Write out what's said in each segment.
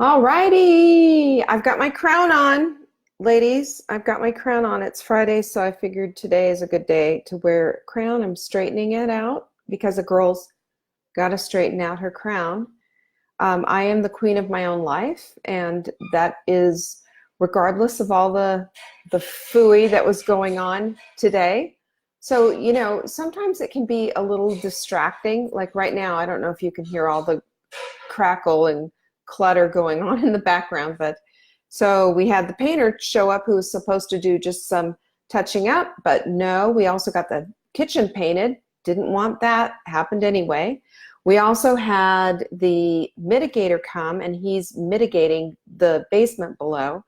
All righty. I've got my crown on, ladies. I've got my crown on. It's Friday, so I figured today is a good day to wear a crown. I'm straightening it out because a girl's got to straighten out her crown. I am the queen of my own life, and that is regardless of all the phooey that was going on today. So, sometimes it can be a little distracting. Like right now, I don't know if you can hear all the crackle and clutter going on in the background. But so we had the painter show up who was supposed to do just some touching up, but no, we also got the kitchen painted. Didn't want that, happened anyway. We also had the mitigator come and he's mitigating the basement below.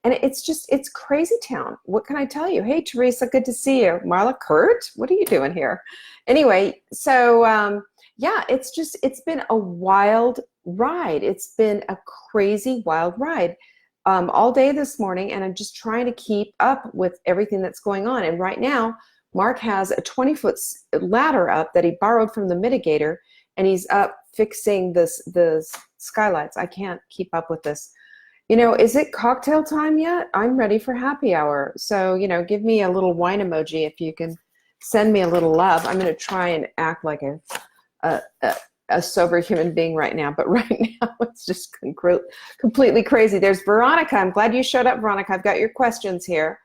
And it's crazy town. What can I tell you? Hey, Teresa, good to see you. Marla, Kurt, what are you doing here? Anyway, so yeah, it's been a wild ride. It's been a crazy wild ride all day this morning, and I'm just trying to keep up with everything that's going on. And right now, Mark has a 20-foot ladder up that he borrowed from the mitigator, and he's up fixing the skylights. I can't keep up with this. Is it cocktail time yet? I'm ready for happy hour. So, give me a little wine emoji if you can send me a little love. I'm going to try and act like a, a, a sober human being right now, but right now it's just completely crazy. There's Veronica. I'm glad you showed up, Veronica. I've got your questions here.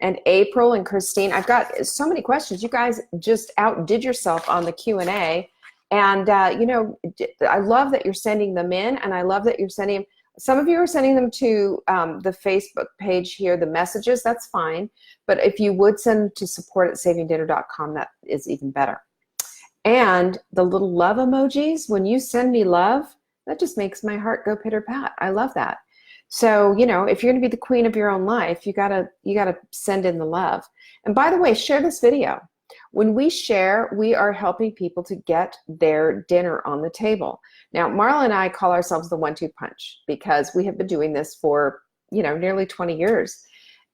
And April and Christine. I've got so many questions. You guys just outdid yourself on the Q&A. And, I love that you're sending them in, and I love that you're sending them. Some of you are sending them to the Facebook page here, the messages, that's fine. But if you would send to support@savingdinner.com, that is even better. And the little love emojis, when you send me love, that just makes my heart go pitter-pat. I love that. So, if you're going to be the queen of your own life, you gotta send in the love. And by the way, share this video. When we share, we are helping people to get their dinner on the table. Now, Marla and I call ourselves the 1-2 punch because we have been doing this for, nearly 20 years.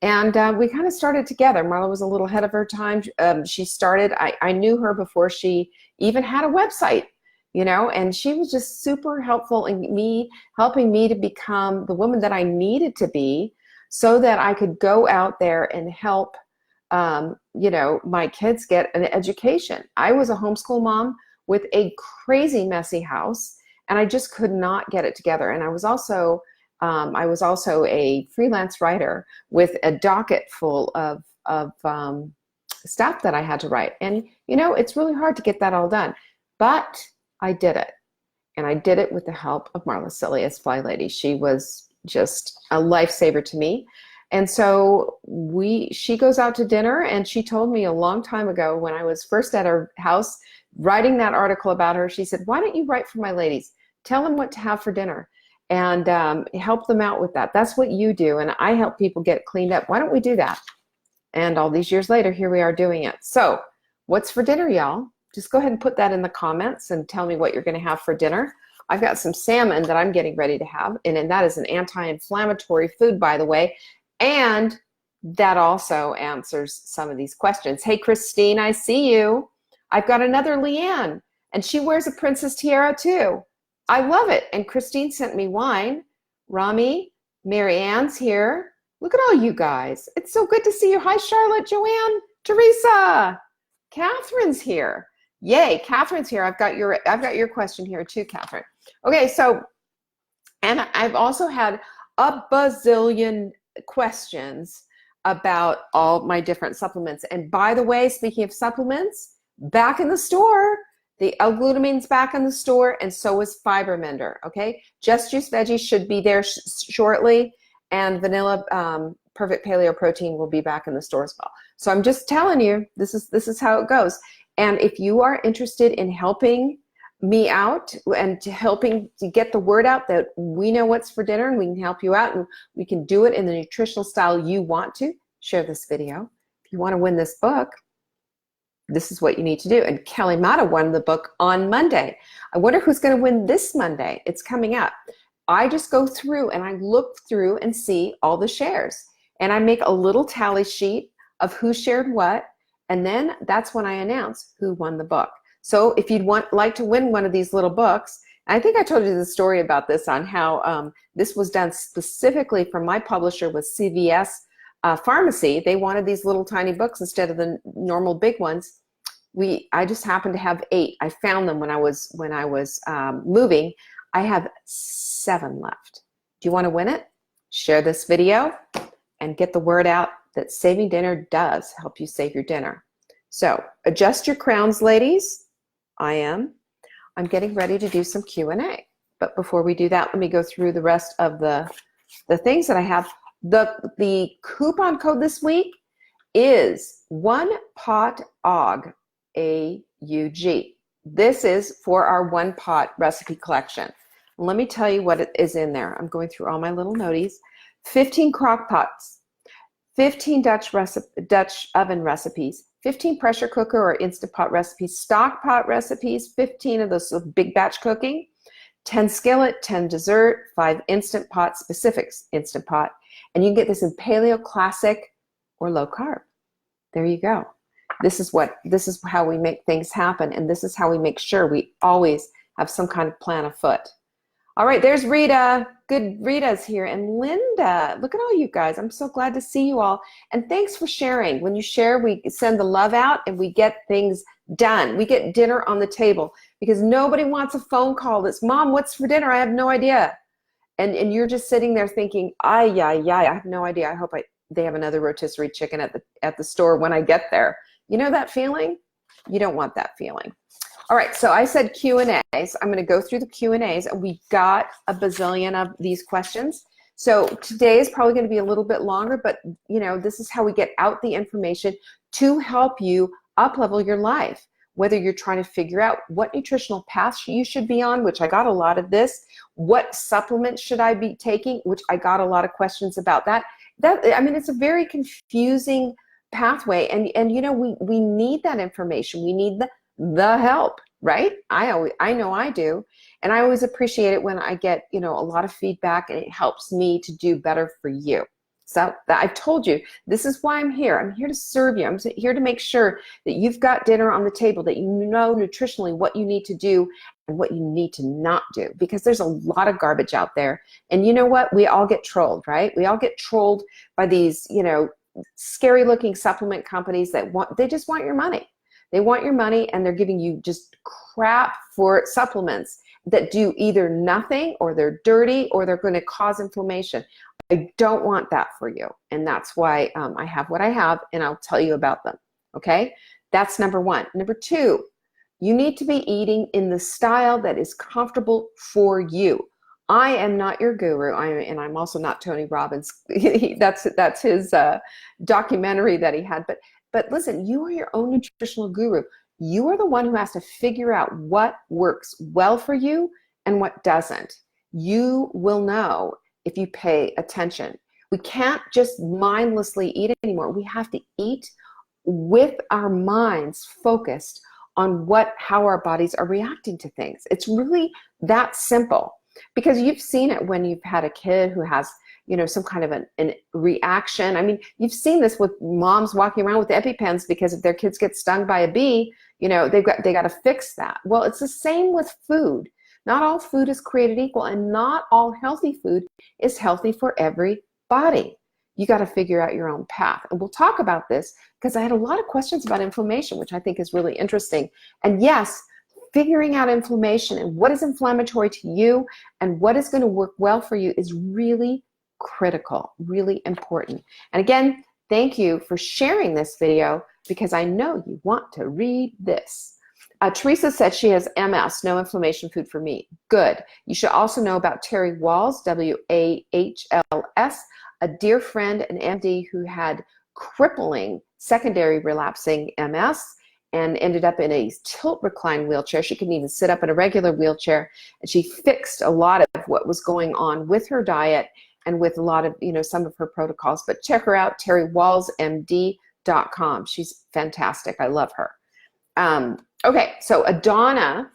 And we kind of started together. Marla was a little ahead of her time. She started, I knew her before she even had a website, and she was just super helpful in helping me to become the woman that I needed to be so that I could go out there and help my kids get an education. I was a homeschool mom with a crazy messy house, and I just could not get it together. And I was also a freelance writer with a docket full of stuff that I had to write. And it's really hard to get that all done, but I did it, and I did it with the help of Marla Silius, Fly Lady. She was just a lifesaver to me. And so she goes out to dinner, and she told me a long time ago when I was first at her house writing that article about her, she said, why don't you write for my ladies? Tell them what to have for dinner and help them out with that. That's what you do. And I help people get cleaned up. Why don't we do that? And all these years later, here we are doing it. So what's for dinner, y'all? Just go ahead and put that in the comments and tell me what you're going to have for dinner. I've got some salmon that I'm getting ready to have, and that is an anti-inflammatory food, by the way. And that also answers some of these questions. Hey, Christine, I see you. I've got another Leanne, and she wears a princess tiara too. I love it. And Christine sent me wine. Rami, Mary Ann's here. Look at all you guys. It's so good to see you. Hi, Charlotte, Joanne, Teresa. Catherine's here. Yay, Catherine's here. I've got your question here too, Catherine. Okay, so, and I've also had a bazillion questions about all my different supplements. And by the way, speaking of supplements, back in the store, the L-glutamine's back in the store, and so is Fiber Mender, okay? Just Juice Veggie should be there shortly, and Vanilla Perfect Paleo Protein will be back in the store as well. So I'm just telling you, this is how it goes. And if you are interested in helping me out and helping to get the word out that we know what's for dinner and we can help you out and we can do it in the nutritional style you want to, share this video. If you want to win this book, this is what you need to do. And Kelly Mata won the book on Monday. I wonder who's going to win this Monday. It's coming up. I just go through and I look through and see all the shares. And I make a little tally sheet of who shared what. And then that's when I announce who won the book. So if you'd like to win one of these little books, I think I told you the story about this on how this was done specifically from my publisher with CVS Pharmacy. They wanted these little tiny books instead of the normal big ones. I just happened to have 8. I found them when I was moving. I have 7 left. Do you want to win it? Share this video and get the word out that saving dinner does help you save your dinner. So adjust your crowns, ladies. I'm getting ready to do some Q&A. But before we do that, let me go through the rest of the things that I have. The coupon code this week is 1POT-AUG, A-U-G. This is for our 1-pot recipe collection. Let me tell you what is in there. I'm going through all my little noties. 15 crock pots, 15 Dutch oven recipes, 15 pressure cooker or Instant Pot recipes, stock pot recipes, 15 of those big batch cooking, 10 skillet, 10 dessert, 5 Instant Pot specifics Instant Pot, and you can get this in paleo, classic, or low carb. There you go. This is how we make things happen, and this is how we make sure we always have some kind of plan afoot. All right, there's Rita. Good, Rita's here. And Linda, look at all you guys. I'm so glad to see you all. And thanks for sharing. When you share, we send the love out and we get things done. We get dinner on the table because nobody wants a phone call that's, Mom, what's for dinner? I have no idea. And you're just sitting there thinking, I have no idea. I hope they have another rotisserie chicken at the store when I get there. You know that feeling? You don't want that feeling. All right, so I said Q&As. I'm going to go through the Q&As, and we got a bazillion of these questions. So today is probably going to be a little bit longer, but this is how we get out the information to help you up-level your life, whether you're trying to figure out what nutritional path you should be on, which I got a lot of this, what supplements should I be taking, which I got a lot of questions about that. I mean, it's a very confusing pathway, and we need that information. We need the help, right? I know I do, and I always appreciate it when I get a lot of feedback, and it helps me to do better for you. So I've told you, this is why I'm here. I'm here to serve you. I'm here to make sure that you've got dinner on the table, that you know nutritionally what you need to do and what you need to not do, because there's a lot of garbage out there. And you know what? We all get trolled, right? We all get trolled by these scary looking supplement companies they just want your money. They want your money, and they're giving you just crap for supplements that do either nothing, or they're dirty, or they're going to cause inflammation. I don't want that for you, and that's why I have what I have, and I'll tell you about them, okay? That's number 1. Number 2, you need to be eating in the style that is comfortable for you. I am not your guru, and I'm also not Tony Robbins. That's his documentary that he had, But listen, you are your own nutritional guru. You are the one who has to figure out what works well for you and what doesn't. You will know if you pay attention. We can't just mindlessly eat anymore. We have to eat with our minds focused on how our bodies are reacting to things. It's really that simple, because you've seen it when you've had a kid who has some kind of an reaction. I mean, you've seen this with moms walking around with EpiPens because if their kids get stung by a bee, they got to fix that. Well, it's the same with food. Not all food is created equal, and not all healthy food is healthy for every body. You got to figure out your own path. And we'll talk about this because I had a lot of questions about inflammation, which I think is really interesting. And yes, figuring out inflammation and what is inflammatory to you and what is going to work well for you is really critical, really important. And again, thank you for sharing this video, because I know you want to read this. Teresa said she has MS, no inflammation food for me. Good. You should also know about Terry Wahls, W-A-H-L-S, a dear friend, an MD who had crippling secondary relapsing MS and ended up in a tilt recline wheelchair. She couldn't even sit up in a regular wheelchair, and she fixed a lot of what was going on with her diet and with a lot of, some of her protocols. But check her out, terrywallsmd.com. She's fantastic. I love her. Okay, so Adonna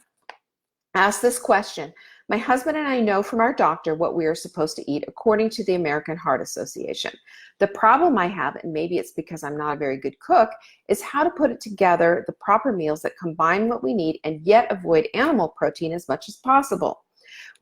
asked this question. My husband and I know from our doctor what we are supposed to eat according to the American Heart Association. The problem I have, and maybe it's because I'm not a very good cook, is how to put it together, the proper meals that combine what we need and yet avoid animal protein as much as possible.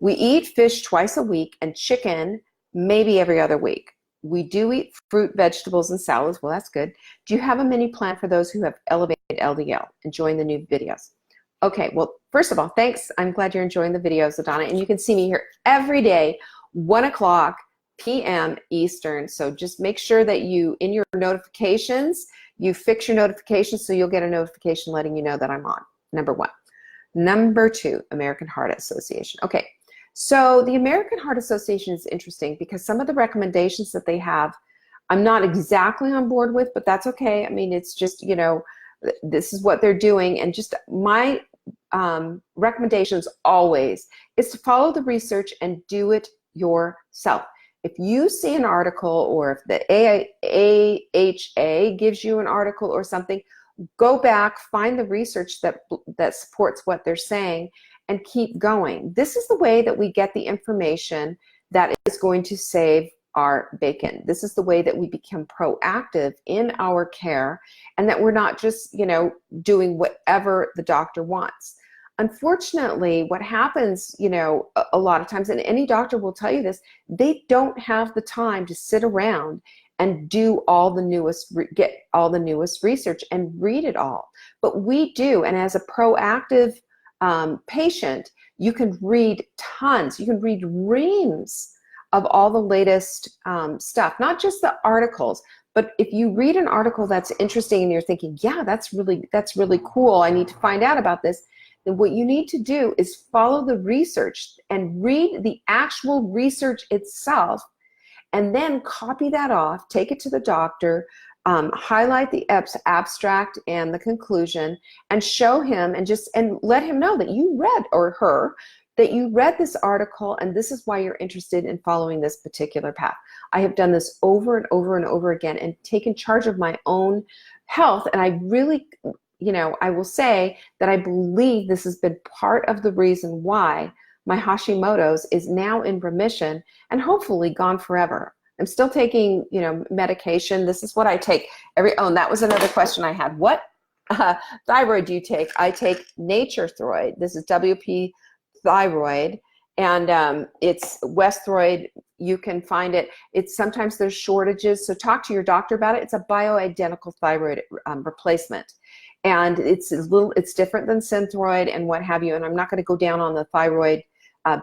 We eat fish twice a week and chicken maybe every other week. We do eat fruit, vegetables, and salads. Well, that's good. Do you have a mini plan for those who have elevated LDL? Enjoying the new videos. Okay, well, first of all, thanks. I'm glad you're enjoying the videos, Adana. And you can see me here every day, 1 o'clock p.m. Eastern. So just make sure that you, in your notifications, you fix your notifications so you'll get a notification letting you know that I'm on, number one. Number two, American Heart Association. Okay, so the American Heart Association is interesting because some of the recommendations that they have, I'm not exactly on board with, but that's okay. I mean, it's just, you know, this is what they're doing. And just my recommendations always is to follow the research and do it yourself. If you see an article or if the AHA gives you an article or something, go back, find the research that supports what they're saying and keep going. This is the way that we get the information that is going to save our bacon. This is the way that we become proactive in our care and that we're not just, you know, doing whatever the doctor wants. Unfortunately, what happens, you know, a lot of times, and any doctor will tell you this, they don't have the time to sit around and do all the newest, get all the newest research and read it all. But we do, and as a proactive patient, you can read tons, you can read reams of all the latest stuff, not just the articles, but if you read an article that's interesting and you're thinking, yeah, that's really cool, I need to find out about this, then what you need to do is follow the research and read the actual research itself, and then copy that off, take it to the doctor, highlight the abstract and the conclusion, and show him and let him know that you read, or her, that you read this article and this is why you're interested in following this particular path. I have done this over and over and over again and taken charge of my own health, and I really, you know, I will say that I believe this has been part of the reason why my Hashimoto's is now in remission and hopefully gone forever. I'm still taking, you know, medication. This is what I take and that was another question I had. What thyroid do you take? I take Nature-Throid. This is WP Thyroid, and it's Westhroid. You can find it. It's sometimes there's shortages, so talk to your doctor about it. It's a bioidentical thyroid replacement, and it's different than Synthroid and what have you. And I'm not going to go down on the thyroid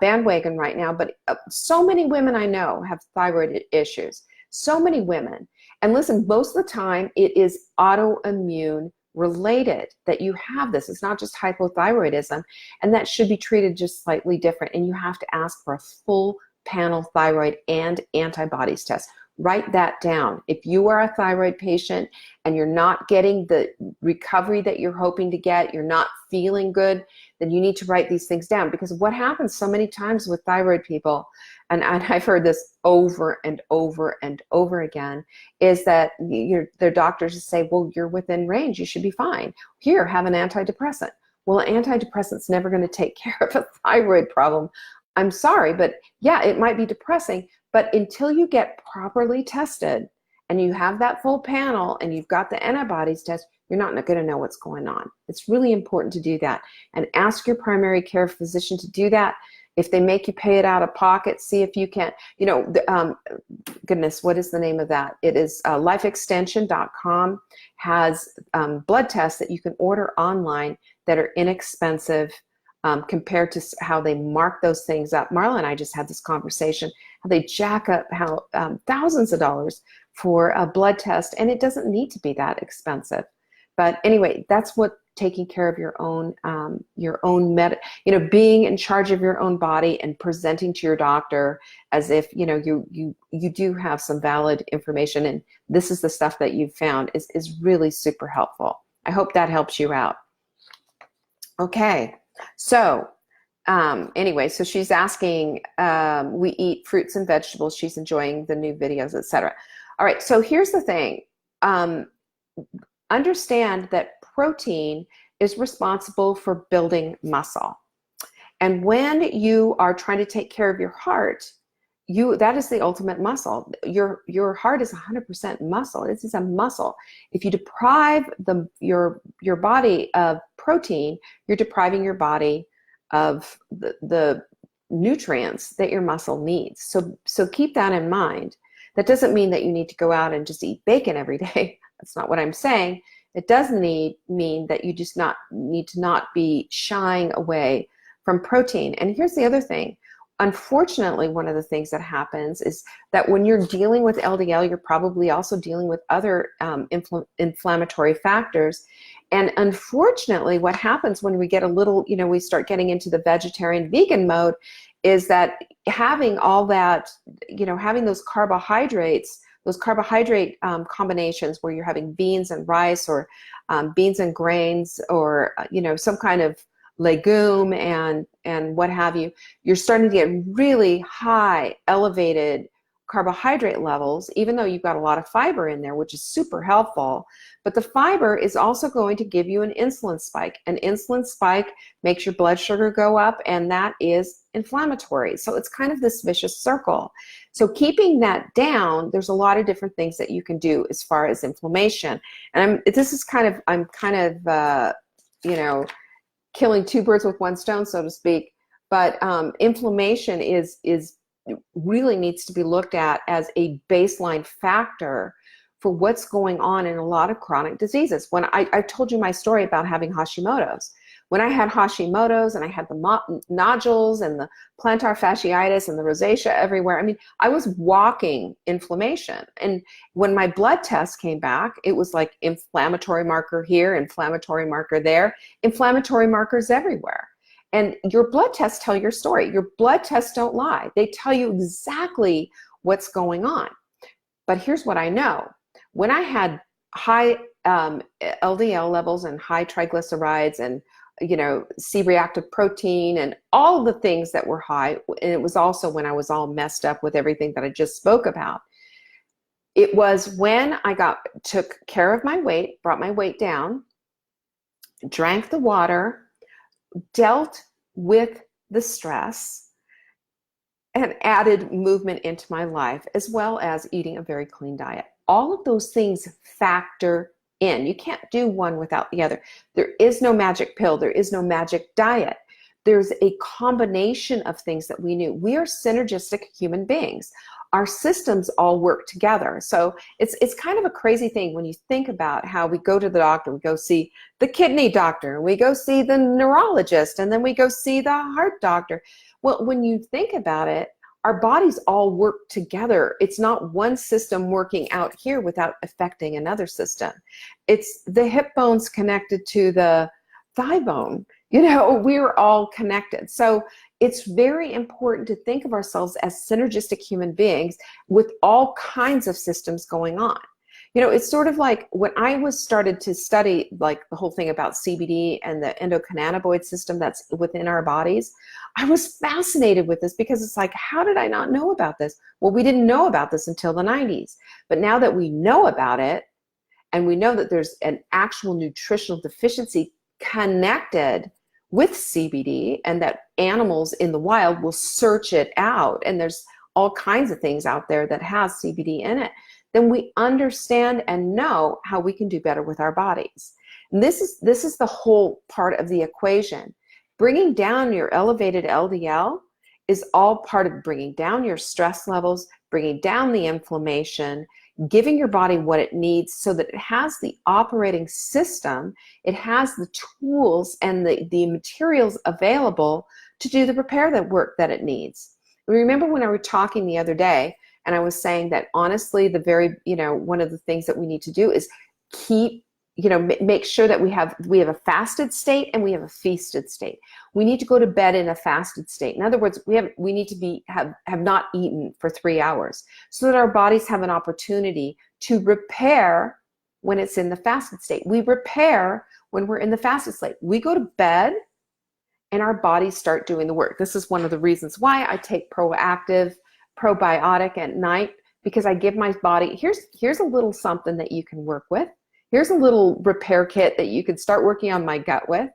bandwagon right now, but so many women I know have thyroid issues. So many women, and listen, most of the time it is autoimmune related that you have this. It's not just hypothyroidism, and that should be treated just slightly different. And you have to ask for a full panel thyroid and antibodies test. Write that down. If you are a thyroid patient and you're not getting the recovery that you're hoping to get, you're not feeling good, then you need to write these things down. Because what happens so many times with thyroid people, and I've heard this over and over and over again, is that their doctors just say, well, you're within range, you should be fine. Here, have an antidepressant. Well, an antidepressant's never going to take care of a thyroid problem. I'm sorry, but yeah, it might be depressing, but until you get properly tested and you have that full panel and you've got the antibodies test, you're not going to know what's going on. It's really important to do that, and ask your primary care physician to do that. If they make you pay it out of pocket, see if you can, you know, goodness, what is the name of that? It is lifeextension.com has blood tests that you can order online that are inexpensive compared to how they mark those things up. Marla and I just had this conversation, how they jack up thousands of dollars for a blood test, and it doesn't need to be that expensive. But anyway, that's what taking care of your own being in charge of your own body and presenting to your doctor as if, you know, you do have some valid information and this is the stuff that you've found is really super helpful. I hope that helps you out. Okay, so anyway, so she's asking, we eat fruits and vegetables, she's enjoying the new videos, etc. All right, so here's the thing. Understand that protein is responsible for building muscle. And when you are trying to take care of your heart, that is the ultimate muscle. Your heart is 100% muscle. This is a muscle. If you deprive your body of protein, you're depriving your body of the nutrients that your muscle needs. So keep that in mind. That doesn't mean that you need to go out and just eat bacon every day. That's not what I'm saying. It does mean that you just need to not be shying away from protein. And here's the other thing. Unfortunately, one of the things that happens is that when you're dealing with LDL, you're probably also dealing with other inflammatory factors. And unfortunately, what happens when we get a little, we start getting into the vegetarian vegan mode is that having all that, having those carbohydrates, those carbohydrate combinations where you're having beans and rice or beans and grains or, some kind of legume and what have you, you're starting to get really high, elevated carbohydrate levels, even though you've got a lot of fiber in there, which is super helpful. But the fiber is also going to give you an insulin spike. An insulin spike makes your blood sugar go up, and that is inflammatory. So it's kind of this vicious circle. So keeping that down, there's a lot of different things that you can do as far as inflammation. And I'm kind of killing two birds with one stone, so to speak. But inflammation is really needs to be looked at as a baseline factor for what's going on in a lot of chronic diseases. When I told you my story about having Hashimoto's. When I had Hashimoto's and I had the nodules and the plantar fasciitis and the rosacea everywhere, I was walking inflammation. And when my blood test came back, it was like inflammatory marker here, inflammatory marker there, inflammatory markers everywhere. And your blood tests tell your story. Your blood tests don't lie. They tell you exactly what's going on. But here's what I know. When I had high LDL levels and high triglycerides and C-reactive protein and all the things that were high, and it was also when I was all messed up with everything that I just spoke about. It was when I took care of my weight, brought my weight down, drank the water, dealt with the stress, and added movement into my life, as well as eating a very clean diet. All of those things factor in. You can't do one without the other. There is no magic pill. There is no magic diet. There's a combination of things that we knew. We are synergistic human beings. Our systems all work together. So it's kind of a crazy thing when you think about how we go to the doctor, we go see the kidney doctor, we go see the neurologist, and then we go see the heart doctor. Well, when you think about it, our bodies all work together. It's not one system working out here without affecting another system. It's the hip bone's connected to the thigh bone. We're all connected. So it's very important to think of ourselves as synergistic human beings with all kinds of systems going on. It's sort of like when I started to study like the whole thing about CBD and the endocannabinoid system that's within our bodies, I was fascinated with this because it's like, how did I not know about this? Well, we didn't know about this until the 90s. But now that we know about it, and we know that there's an actual nutritional deficiency connected with CBD, and that animals in the wild will search it out, and there's all kinds of things out there that has CBD in it, then we understand and know how we can do better with our bodies. And this is the whole part of the equation. Bringing down your elevated LDL is all part of bringing down your stress levels, bringing down the inflammation, giving your body what it needs so that it has the operating system, it has the tools and the materials available to do the repair work that it needs. Remember when I was talking the other day, and I was saying that honestly, one of the things that we need to do is make sure that we have a fasted state and we have a feasted state. We need to go to bed in a fasted state. In other words, we need to have not eaten for 3 hours so that our bodies have an opportunity to repair when it's in the fasted state. We repair when we're in the fasted state. We go to bed and our bodies start doing the work. This is one of the reasons why I take Proactive probiotic at night, because I give my body, here's a little something that you can work with. Here's a little repair kit that you can start working on my gut with.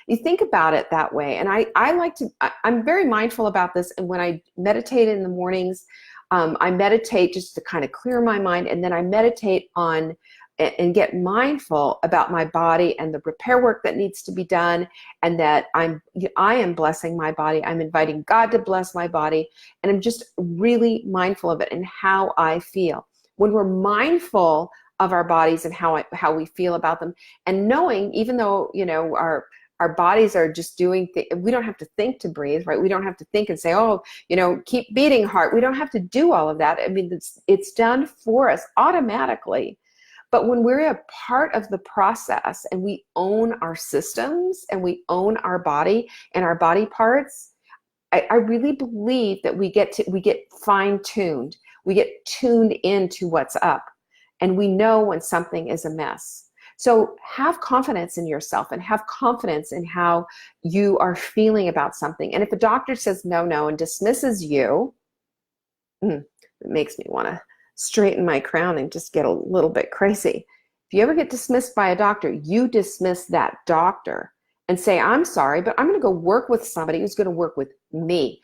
You think about it that way. And I like to, I'm very mindful about this. And when I meditate in the mornings, I meditate just to kind of clear my mind. And then I meditate on and get mindful about my body and the repair work that needs to be done, and that I am blessing my body. I'm inviting God to bless my body, and I'm just really mindful of it and how I feel. When we're mindful of our bodies and how we feel about them, and knowing, even though our bodies are just doing we don't have to think to breathe, right? We don't have to think and say, oh, keep beating heart. We don't have to do all of that. I mean, it's done for us automatically. But when we're a part of the process and we own our systems and we own our body and our body parts, I really believe that we get fine-tuned. We get tuned into what's up, and we know when something is a mess. So have confidence in yourself and have confidence in how you are feeling about something. And if a doctor says no, and dismisses you, it makes me want to straighten my crown and just get a little bit crazy. If you ever get dismissed by a doctor, you dismiss that doctor and say, I'm sorry, but I'm going to go work with somebody who's going to work with me.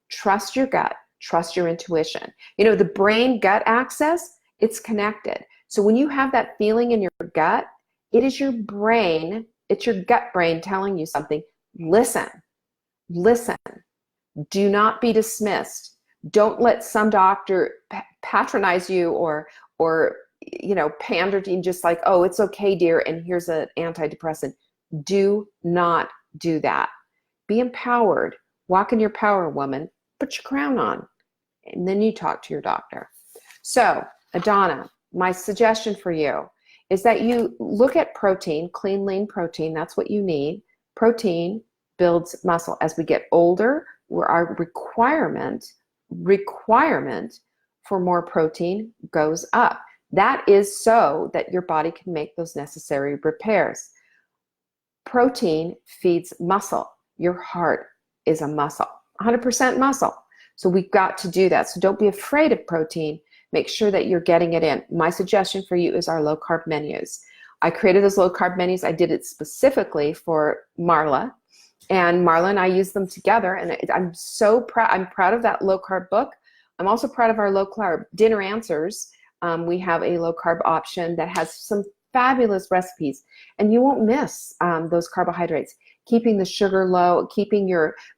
Trust your gut, trust your intuition. The brain-gut axis, it's connected. So when you have that feeling in your gut, it is your brain, it's your gut brain telling you something. Listen. Do not be dismissed. Don't let some doctor patronize you or pander to you, just like, oh, it's okay, dear, and here's an antidepressant. Do not do that. Be empowered. Walk in your power, woman. Put your crown on. And then you talk to your doctor. So, Adana, my suggestion for you is that you look at protein, clean, lean protein. That's what you need. Protein builds muscle. As we get older, our requirement for more protein goes up. That is so that your body can make those necessary repairs. Protein feeds muscle. Your heart is a muscle, 100% muscle. So we've got to do that. So don't be afraid of protein. Make sure that you're getting it in. My suggestion for you is our low carb menus. I created those low carb menus. I did it specifically for Marla. And Marla and I use them together, and I'm so proud. I'm proud of that low carb book. I'm also proud of our low carb dinner answers. We have a low carb option that has some fabulous recipes, and you won't miss those carbohydrates. Keeping the sugar low,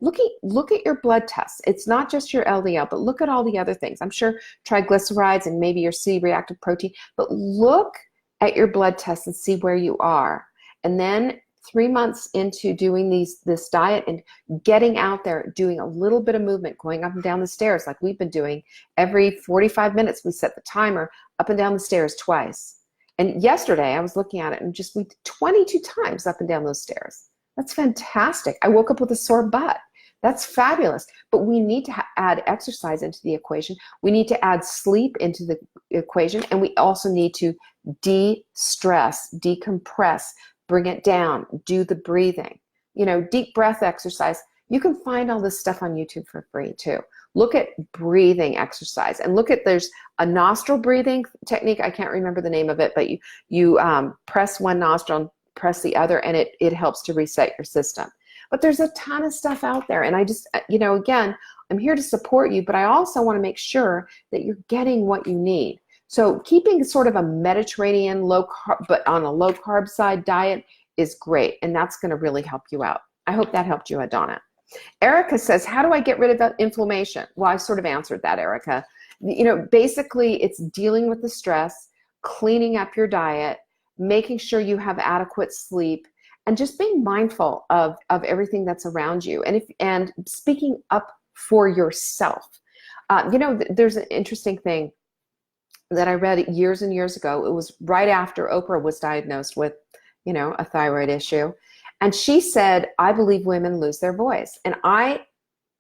look at your blood tests. It's not just your LDL, but look at all the other things. I'm sure triglycerides and maybe your C-reactive protein, but look at your blood tests and see where you are. And then 3 months into doing this diet and getting out there, doing a little bit of movement, going up and down the stairs like we've been doing. Every 45 minutes, we set the timer up and down the stairs twice. And yesterday, I was looking at it, and we did 22 times up and down those stairs. That's fantastic. I woke up with a sore butt. That's fabulous. But we need to add exercise into the equation. We need to add sleep into the equation. And we also need to de-stress, decompress, bring it down, do the breathing, deep breath exercise. You can find all this stuff on YouTube for free too. Look at breathing exercise, and there's a nostril breathing technique. I can't remember the name of it, but you press one nostril and press the other, and it helps to reset your system. But there's a ton of stuff out there, and I just, again, I'm here to support you, but I also want to make sure that you're getting what you need. So keeping sort of a Mediterranean low carb, but on a low carb side diet is great, and that's going to really help you out. I hope that helped you, Adana. Erica says, how do I get rid of that inflammation? Well, I sort of answered that, Erica. Basically it's dealing with the stress, cleaning up your diet, making sure you have adequate sleep, and just being mindful of everything that's around you, and speaking up for yourself. There's an interesting thing that I read years and years ago. It was right after Oprah was diagnosed with, a thyroid issue. And she said, I believe women lose their voice. And I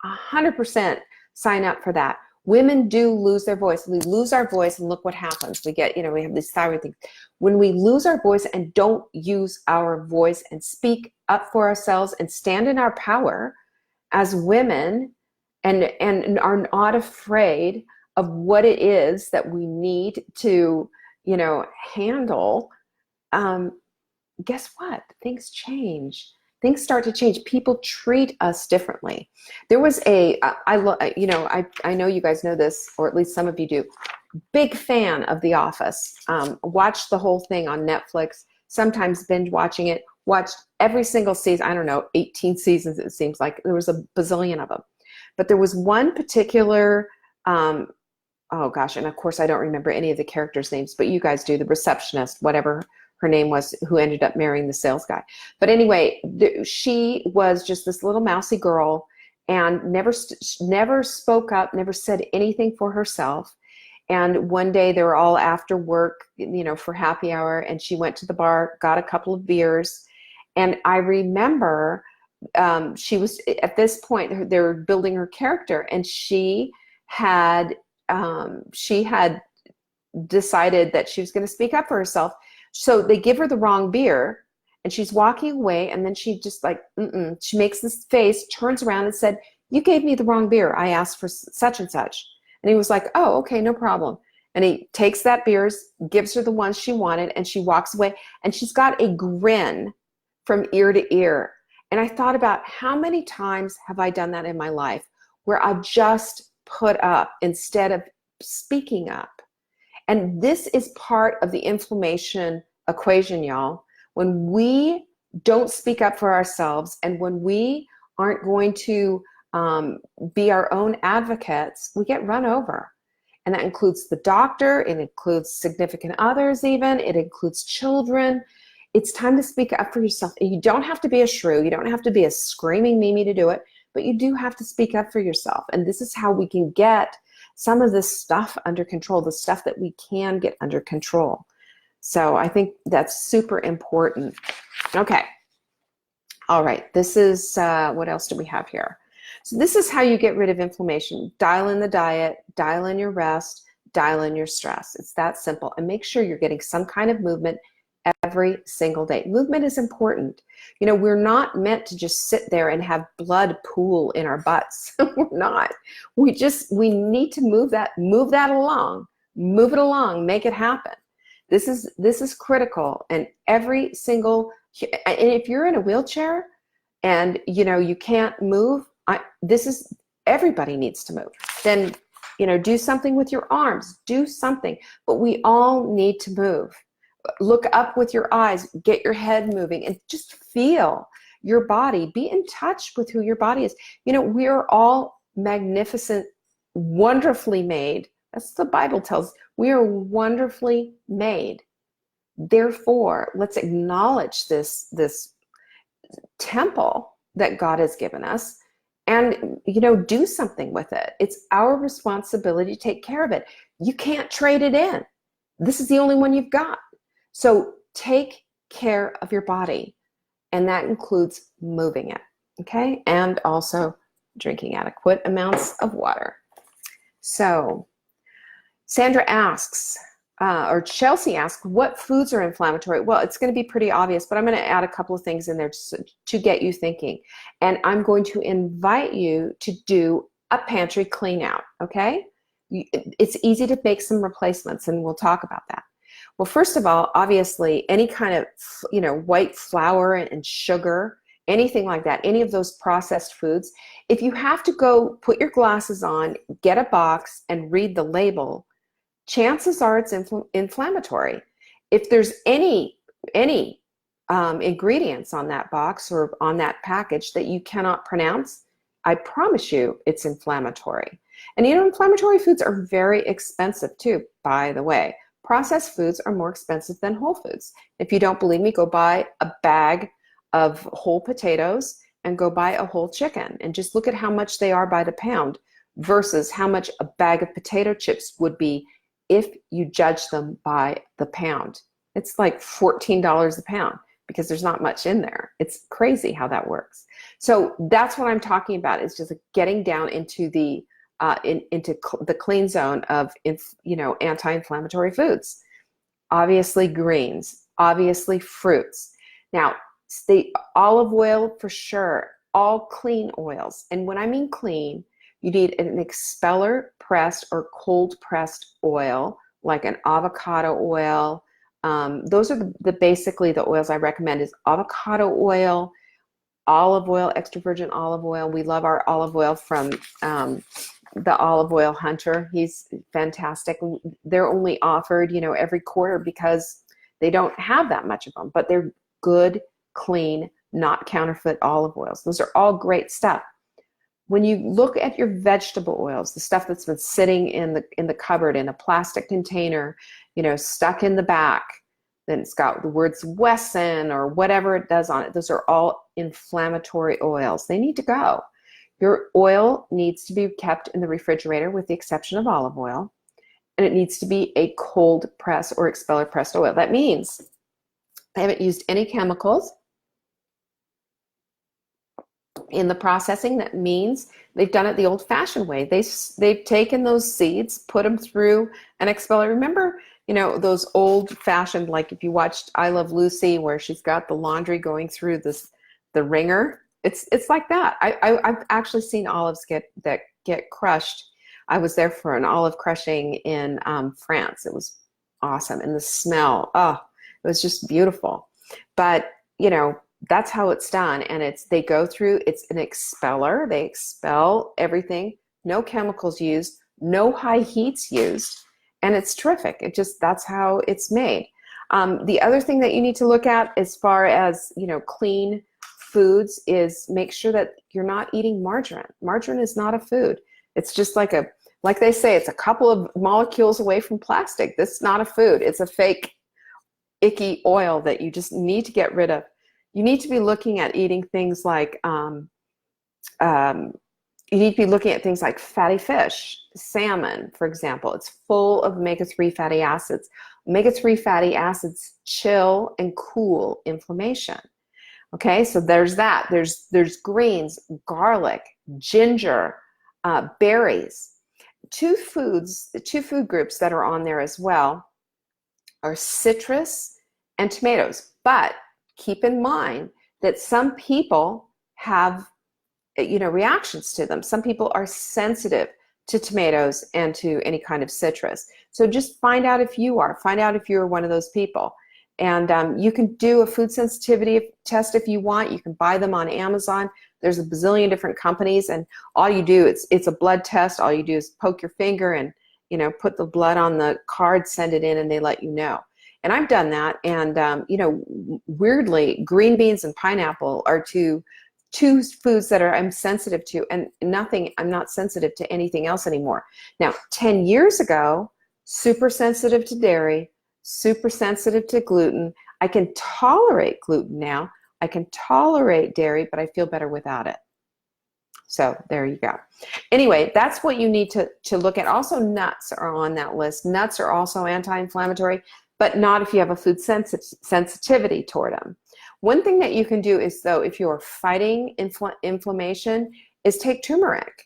100% sign up for that. Women do lose their voice. We lose our voice, and look what happens. We get, we have these thyroid things. When we lose our voice and don't use our voice and speak up for ourselves and stand in our power as women, and are not afraid of what it is that we need to, handle, guess what? Things change. Things start to change. People treat us differently. There was I know you guys know this, or at least some of you do. Big fan of The Office. Watched the whole thing on Netflix. Sometimes binge watching it. Watched every single season. I don't know, 18 seasons. It seems like there was a bazillion of them. But there was one particular. Oh gosh, and of course I don't remember any of the characters' names, but you guys do. The receptionist, whatever her name was, who ended up marrying the sales guy. But anyway, she was just this little mousy girl and never spoke up, never said anything for herself. And one day they were all after work, for happy hour, and she went to the bar, got a couple of beers. And I remember she was, at this point, they were building her character, and she had decided that she was going to speak up for herself. So they give her the wrong beer, and she's walking away, and then she just like, she makes this face, turns around and said, "You gave me the wrong beer. I asked for such and such." And he was like, "Oh, okay, no problem." And he takes that beers, gives her the ones she wanted, and she walks away, and she's got a grin from ear to ear. And I thought about how many times have I done that in my life, where I've just put up instead of speaking up. And this is part of the inflammation equation, y'all. When we don't speak up for ourselves, and when we aren't going to be our own advocates, we get run over. And that includes the doctor, it includes significant others even, it includes children. It's time to speak up for yourself. And you don't have to be a shrew, you don't have to be a screaming Mimi to do it, but you do have to speak up for yourself. And this is how we can get some of this stuff under control, the stuff that we can get under control. So I think that's super important. Okay. All right. This is, what else do we have here? So this is how you get rid of inflammation. Dial in the diet, dial in your rest, dial in your stress. It's that simple. And make sure you're getting some kind of movement every single day. Movement is important. We're not meant to just sit there and have blood pool in our butts. We're not. We need to move that along, move it along, make it happen. This is critical. And every single, and if you're in a wheelchair and you can't move, everybody needs to move. Then, do something with your arms, do something, but we all need to move. Look up with your eyes, get your head moving, and just feel your body. Be in touch with who your body is. We are all magnificent, wonderfully made. That's what the Bible tells us. We are wonderfully made. Therefore, let's acknowledge this temple that God has given us and, do something with it. It's our responsibility to take care of it. You can't trade it in. This is the only one you've got. So take care of your body, and that includes moving it, okay? And also drinking adequate amounts of water. So Sandra asks, or Chelsea asks, what foods are inflammatory? Well, it's going to be pretty obvious, but I'm going to add a couple of things in there to get you thinking. And I'm going to invite you to do a pantry clean out, okay? It's easy to make some replacements, and we'll talk about that. Well, first of all, obviously, any kind of, white flour and sugar, anything like that, any of those processed foods, if you have to go put your glasses on, get a box, and read the label, chances are it's inflammatory. If there's any ingredients on that box or on that package that you cannot pronounce, I promise you it's inflammatory. And inflammatory foods are very expensive too, by the way. Processed foods are more expensive than whole foods. If you don't believe me, go buy a bag of whole potatoes and go buy a whole chicken and just look at how much they are by the pound versus how much a bag of potato chips would be if you judge them by the pound. It's like $14 a pound because there's not much in there. It's crazy how that works. So that's what I'm talking about, is just getting down into the clean zone of anti-inflammatory foods. Obviously greens, obviously fruits. Now, the olive oil for sure, all clean oils. And when I mean clean, you need an expeller pressed or cold pressed oil, like an avocado oil, Those are basically the oils I recommend is avocado oil, olive oil, extra virgin olive oil. We love our olive oil from the Olive Oil Hunter. He's fantastic. They're only offered, every quarter because they don't have that much of them, but they're good, clean, not counterfeit olive oils. Those are all great stuff. When you look at your vegetable oils, the stuff that's been sitting in the cupboard in a plastic container, stuck in the back, then it's got the words Wesson or whatever it does on it. Those are all inflammatory oils. They need to go. Your oil needs to be kept in the refrigerator with the exception of olive oil, and it needs to be a cold press or expeller pressed oil. That means they haven't used any chemicals in the processing. That means they've done it the old-fashioned way. They've taken those seeds, put them through an expeller. Remember, those old-fashioned, like if you watched I Love Lucy, where she's got the laundry going through the wringer. It's like that. I've actually seen olives get crushed. I was there for an olive crushing in France. It was awesome, and the smell, it was just beautiful. But that's how it's done, and they go through. It's an expeller. They expel everything. No chemicals used. No high heats used, and it's terrific. That's how it's made. The other thing that you need to look at as far as clean foods is make sure that you're not eating margarine. Margarine is not a food. It's just like they say, it's a couple of molecules away from plastic. This is not a food. It's a fake, icky oil that you just need to get rid of. You need to be looking at eating things like, you need to be looking at things like fatty fish, salmon, for example. It's full of omega-3 fatty acids. Omega-3 fatty acids chill and cool inflammation. Okay, so there's that. There's greens, garlic, ginger, berries. Two food groups that are on there as well are citrus and tomatoes. But keep in mind that some people have reactions to them. Some people are sensitive to tomatoes and to any kind of citrus. So just find out if you are. Find out if you're one of those people. And you can do a food sensitivity test if you want. You can buy them on Amazon. There's a bazillion different companies, and all you do, it's a blood test. All you do is poke your finger and put the blood on the card, send it in, and they let you know. And I've done that, and weirdly, green beans and pineapple are two foods that I'm sensitive to, and I'm not sensitive to anything else anymore. Now, 10 years ago, super sensitive to dairy, super sensitive to gluten. I can tolerate gluten now. I can tolerate dairy, but I feel better without it. So there you go. Anyway, that's what you need to look at. Also, nuts are on that list. Nuts are also anti-inflammatory, but not if you have a food sensitivity toward them. One thing that you can do is, though, if you're fighting inflammation, is take turmeric,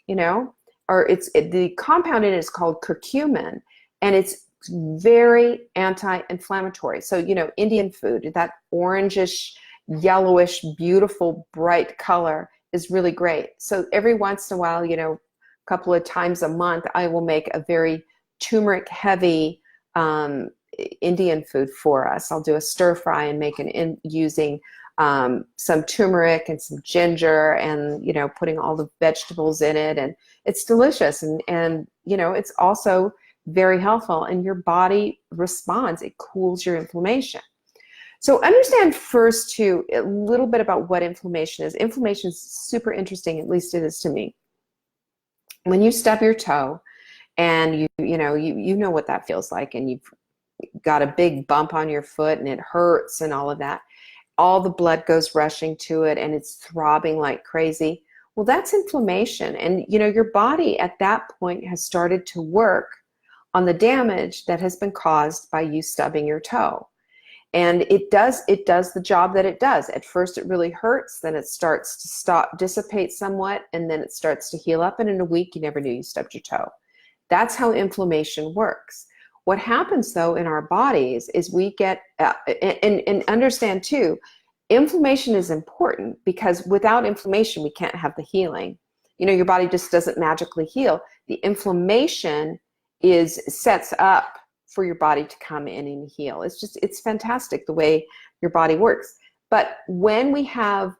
or the compound in it is called curcumin, and it's very anti-inflammatory. So, Indian food, that orangish, yellowish, beautiful, bright color is really great. So every once in a while, a couple of times a month, I will make a very turmeric heavy Indian food for us. I'll do a stir fry and make using some turmeric and some ginger and, putting all the vegetables in it. And it's delicious. And it's also very helpful, and your body responds. It cools your inflammation. So understand first too a little bit about what inflammation is. Inflammation is super interesting, at least it is to me. When you stub your toe and you know what that feels like, and you've got a big bump on your foot and it hurts and all of that, all the blood goes rushing to it and it's throbbing like crazy. Well, that's inflammation, and your body at that point has started to work on the damage that has been caused by you stubbing your toe. And it does the job that it does. At first it really hurts, then it starts to dissipate somewhat, and then it starts to heal up, and in a week you never knew you stubbed your toe. That's how inflammation works. What happens though in our bodies is we get, and understand too, inflammation is important, because without inflammation we can't have the healing. Your body just doesn't magically heal. The inflammation sets up for your body to come in and heal. It's fantastic the way your body works. But when we have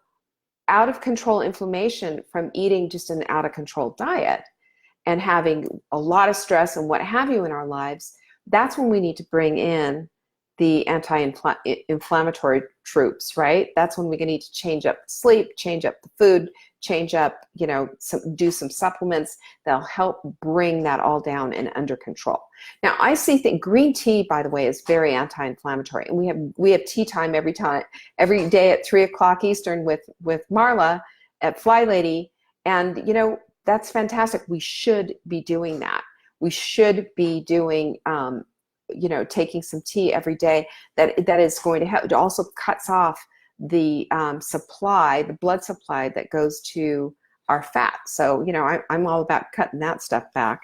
out of control inflammation from eating just an out of control diet and having a lot of stress and what have you in our lives, that's when we need to bring in the anti-inflammatory troops, right? That's when we're going to need to change up the sleep, change up the food, change up, do some supplements that'll help bring that all down and under control. Now, I see that green tea, by the way, is very anti-inflammatory, and we have tea time every day at 3:00 Eastern with Marla at Fly Lady, and that's fantastic. We should be doing that. We should be doing taking some tea every day. That is going to help. It also cuts off the the blood supply that goes to our fat. So I'm all about cutting that stuff back.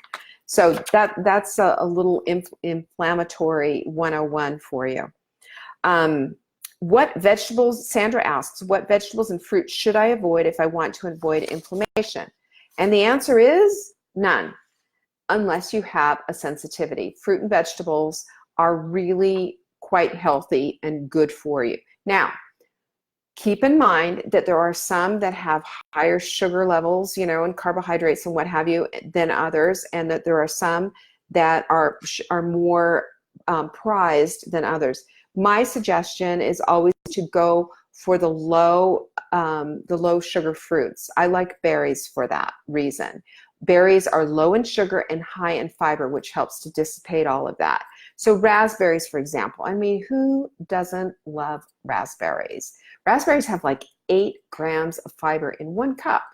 So that's a little inflammatory 101 for you. What vegetables, Sandra asks, what vegetables and fruits should I avoid if I want to avoid inflammation? And the answer is none, unless you have a sensitivity. Fruit and vegetables are really quite healthy and good for you. Now, keep in mind that there are some that have higher sugar levels, and carbohydrates and what have you than others, and that there are some that are more prized than others. My suggestion is always to go for the low sugar fruits. I like berries for that reason. Berries are low in sugar and high in fiber, which helps to dissipate all of that. So raspberries, for example, who doesn't love raspberries? Raspberries have like 8 grams of fiber in 1 cup.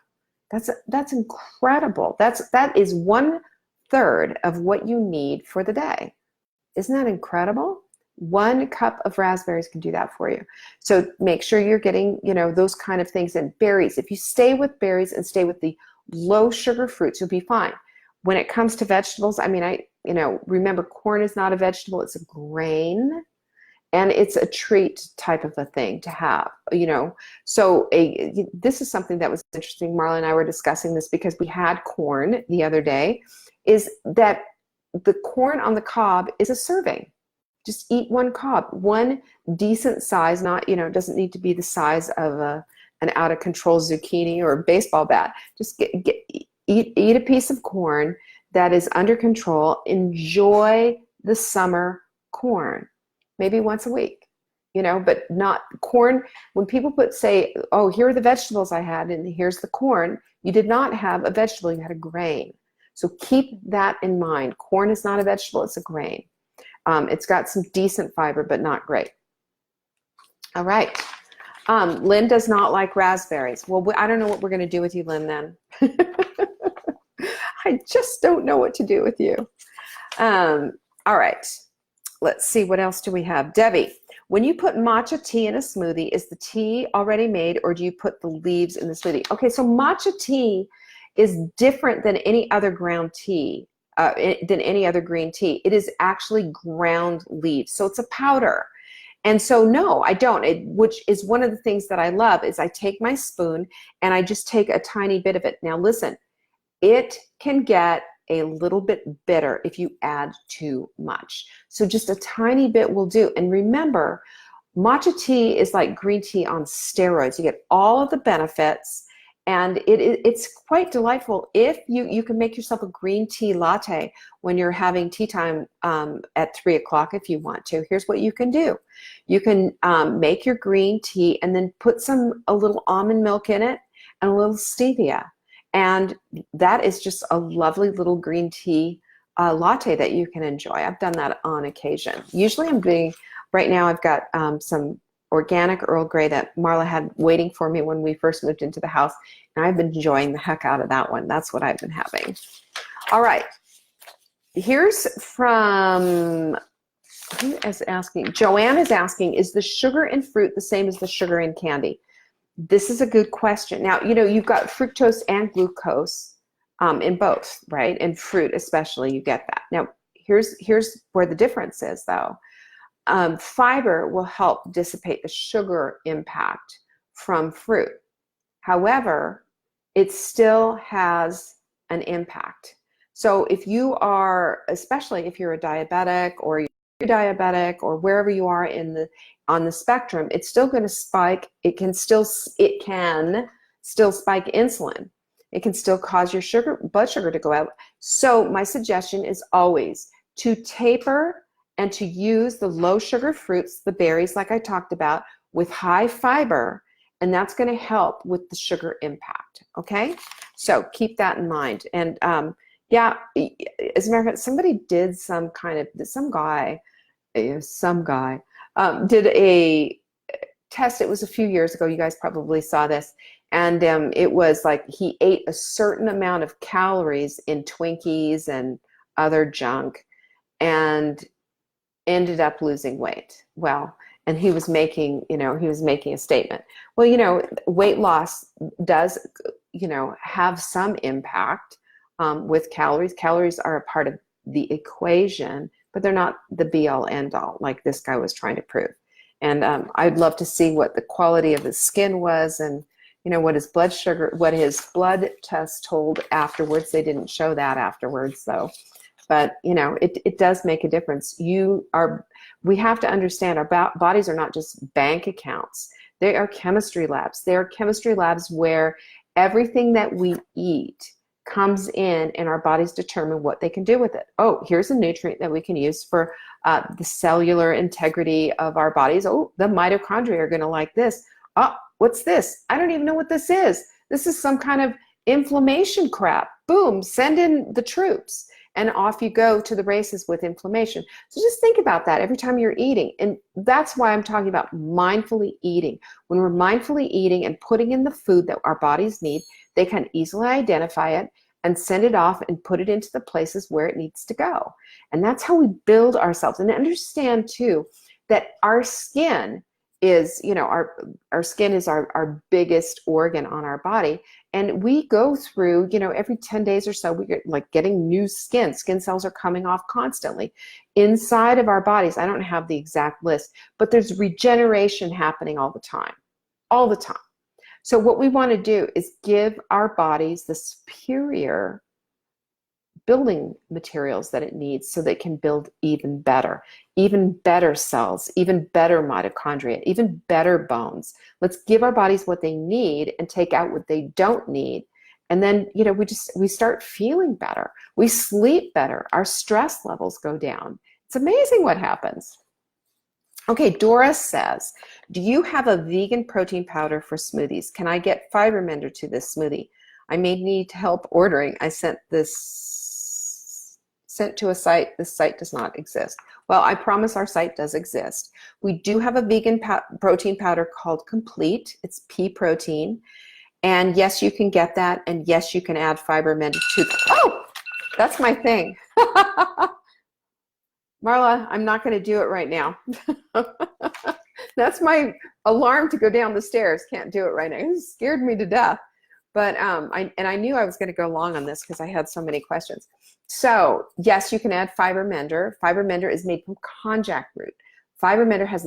That's incredible. That is 1/3 of what you need for the day. Isn't that incredible? 1 cup of raspberries can do that for you. So make sure you're getting, those kind of things. And berries, if you stay with berries and stay with the low sugar fruits, you'll be fine. When it comes to vegetables, remember, corn is not a vegetable, it's a grain, and it's a treat type of a thing to have, So this is something that was interesting. Marla and I were discussing this because we had corn the other day, is that the corn on the cob is a serving. Just eat 1 cob, 1 decent size, not, doesn't need to be the size of an out of control zucchini or a baseball bat. Just eat a piece of corn that is under control. Enjoy the summer corn, maybe once a week, but not corn. When people say, oh, here are the vegetables I had and here's the corn, you did not have a vegetable, you had a grain. So keep that in mind. Corn is not a vegetable, it's a grain. It's got some decent fiber, but not great. All right. Lynn does not like raspberries. Well, I don't know what we're going to do with you, Lynn, then. I just don't know what to do with you. All right. Let's see. What else do we have? Debbie, when you put matcha tea in a smoothie, is the tea already made, or do you put the leaves in the smoothie? Okay, so matcha tea is different than any other ground tea. Than any other green tea. It is actually ground leaves. So it's a powder. And so no, I don't. Which is one of the things that I love is I take my spoon and I just take a tiny bit of it. Now listen, it can get a little bit bitter if you add too much. So just a tiny bit will do. And remember, matcha tea is like green tea on steroids. You get all of the benefits. And it's quite delightful. If you can make yourself a green tea latte when you're having tea time at 3:00 if you want to. Here's what you can do. You can make your green tea and then put a little almond milk in it and a little stevia. And that is just a lovely little green tea latte that you can enjoy. I've done that on occasion. Usually right now I've got some organic Earl Grey that Marla had waiting for me when we first moved into the house. And I've been enjoying the heck out of that one. That's what I've been having. All right. Here's from, who is asking? Joanne is asking, is the sugar in fruit the same as the sugar in candy? This is a good question. Now, you've got fructose and glucose in both, right? In fruit especially, you get that. Now, here's where the difference is, though. Fiber will help dissipate the sugar impact from fruit. However, it still has an impact. So if you are, especially if you're a diabetic or you're diabetic or wherever you are in the on the spectrum, it's still going to spike. It can still spike insulin. It can still cause your blood sugar to go up. So my suggestion is always to taper and to use the low sugar fruits, the berries like I talked about, with high fiber, and that's going to help with the sugar impact. Okay, so keep that in mind. And yeah, as a matter of fact, somebody did some guy did a test. It was a few years ago. You guys probably saw this. And it was like he ate a certain amount of calories in Twinkies and other junk and ended up losing weight. Well, and he was making a statement. Well, weight loss does, have some impact with calories. Calories are a part of the equation, but they're not the be all end all like this guy was trying to prove. And I'd love to see what the quality of his skin was, and what his blood test told afterwards. They didn't show that afterwards though. But it does make a difference. We have to understand our bodies are not just bank accounts. They are chemistry labs. They are chemistry labs where everything that we eat comes in and our bodies determine what they can do with it. Oh, here's a nutrient that we can use for the cellular integrity of our bodies. Oh, the mitochondria are going to like this. Oh, what's this? I don't even know what this is. This is some kind of inflammation crap. Boom, send in the troops. And off you go to the races with inflammation. So just think about that every time you're eating. And that's why I'm talking about mindfully eating. When we're mindfully eating and putting in the food that our bodies need, they can easily identify it and send it off and put it into the places where it needs to go. And that's how we build ourselves. And understand too that our skin is, our skin is our biggest organ on our body. And we go through, every 10 days or so, we get like getting new skin. Skin cells are coming off constantly inside of our bodies. I don't have the exact list, but there's regeneration happening all the time, all the time. So what we want to do is give our bodies the superior building materials that it needs so they can build even better cells, even better mitochondria, even better bones. Let's give our bodies what they need and take out what they don't need. And then, we start feeling better. We sleep better. Our stress levels go down. It's amazing what happens. Okay, Doris says, do you have a vegan protein powder for smoothies? Can I get Fiber Mender to this smoothie? I may need help ordering. I sent to a site. This site does not exist. Well, I promise our site does exist. We do have a vegan protein powder called Complete. It's pea protein. And yes, you can get that. And yes, you can add Fiber Mender to it. Oh, that's my thing. Marla, I'm not going to do it right now. That's my alarm to go down the stairs. Can't do it right now. It scared me to death. But I knew I was going to go long on this because I had so many questions. So yes, you can add Fiber Mender. Fiber Mender is made from konjac root. Fiber Mender has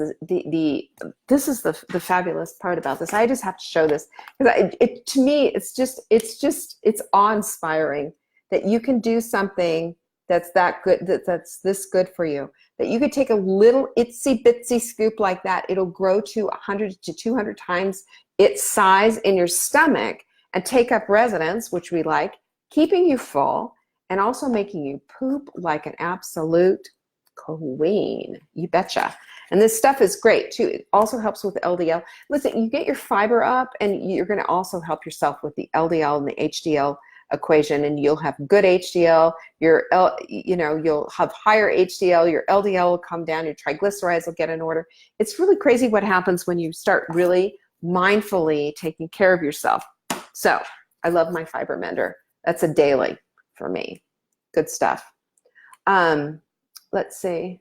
this is the fabulous part about this. I just have to show this because to me it's awe-inspiring that you can do something that's that good, that's this good for you. That you could take a little itsy bitsy scoop like that. It'll grow to 100 to 200 times its size in your stomach and take up residence, which we like, keeping you full and also making you poop like an absolute queen. You betcha. And this stuff is great too. It also helps with LDL. Listen, you get your fiber up and you're going to also help yourself with the LDL and the HDL equation, and you'll have good HDL. You'll have higher HDL. Your LDL will come down. Your triglycerides will get in order. It's really crazy what happens when you start really mindfully taking care of yourself. So I love my Fiber Mender. That's a daily for me. Good stuff. Let's see.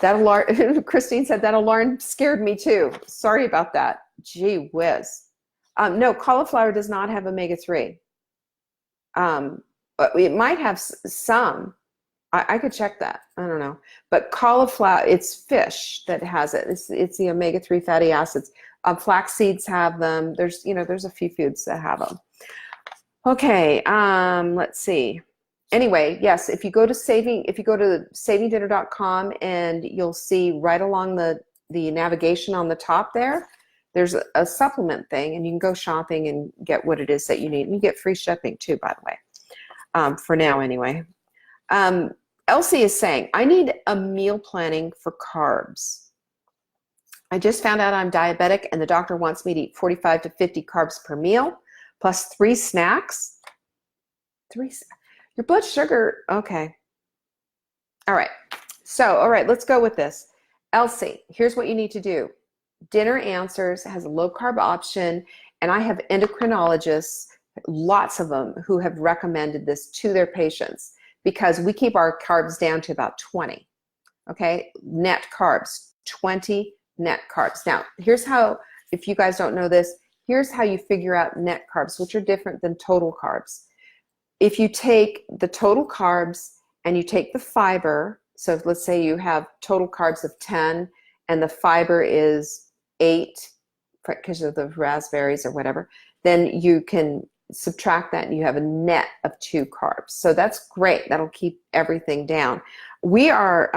That alarm, Christine said that alarm scared me too. Sorry about that. Gee whiz. No, cauliflower does not have omega-3. But it might have some. I could check that. I don't know. But cauliflower, it's fish that has it. It's the omega-3 fatty acids. Flax seeds have them. There's a few foods that have them. Okay, let's see. Anyway, yes, if you go to savingdinner.com, and you'll see right along the navigation on the top there, there's a supplement thing, and you can go shopping and get what it is that you need. And you get free shipping too, by the way, for now anyway. Elsie is saying, I need a meal planning for carbs. I just found out I'm diabetic, and the doctor wants me to eat 45 to 50 carbs per meal, plus 3 snacks. Your blood sugar, okay. All right, so, all right, let's go with this. Elsie, here's what you need to do. Dinner Answers has a low-carb option, and I have endocrinologists, lots of them, who have recommended this to their patients because we keep our carbs down to about 20, okay? Net carbs, 20 net carbs. Now, here's how, if you guys don't know this, here's how you figure out net carbs, which are different than total carbs. If you take the total carbs and you take the fiber, so let's say you have total carbs of 10 and the fiber is 8 because of the raspberries or whatever, then you can subtract that and you have a net of 2 carbs. So that's great. That'll keep everything down. We are,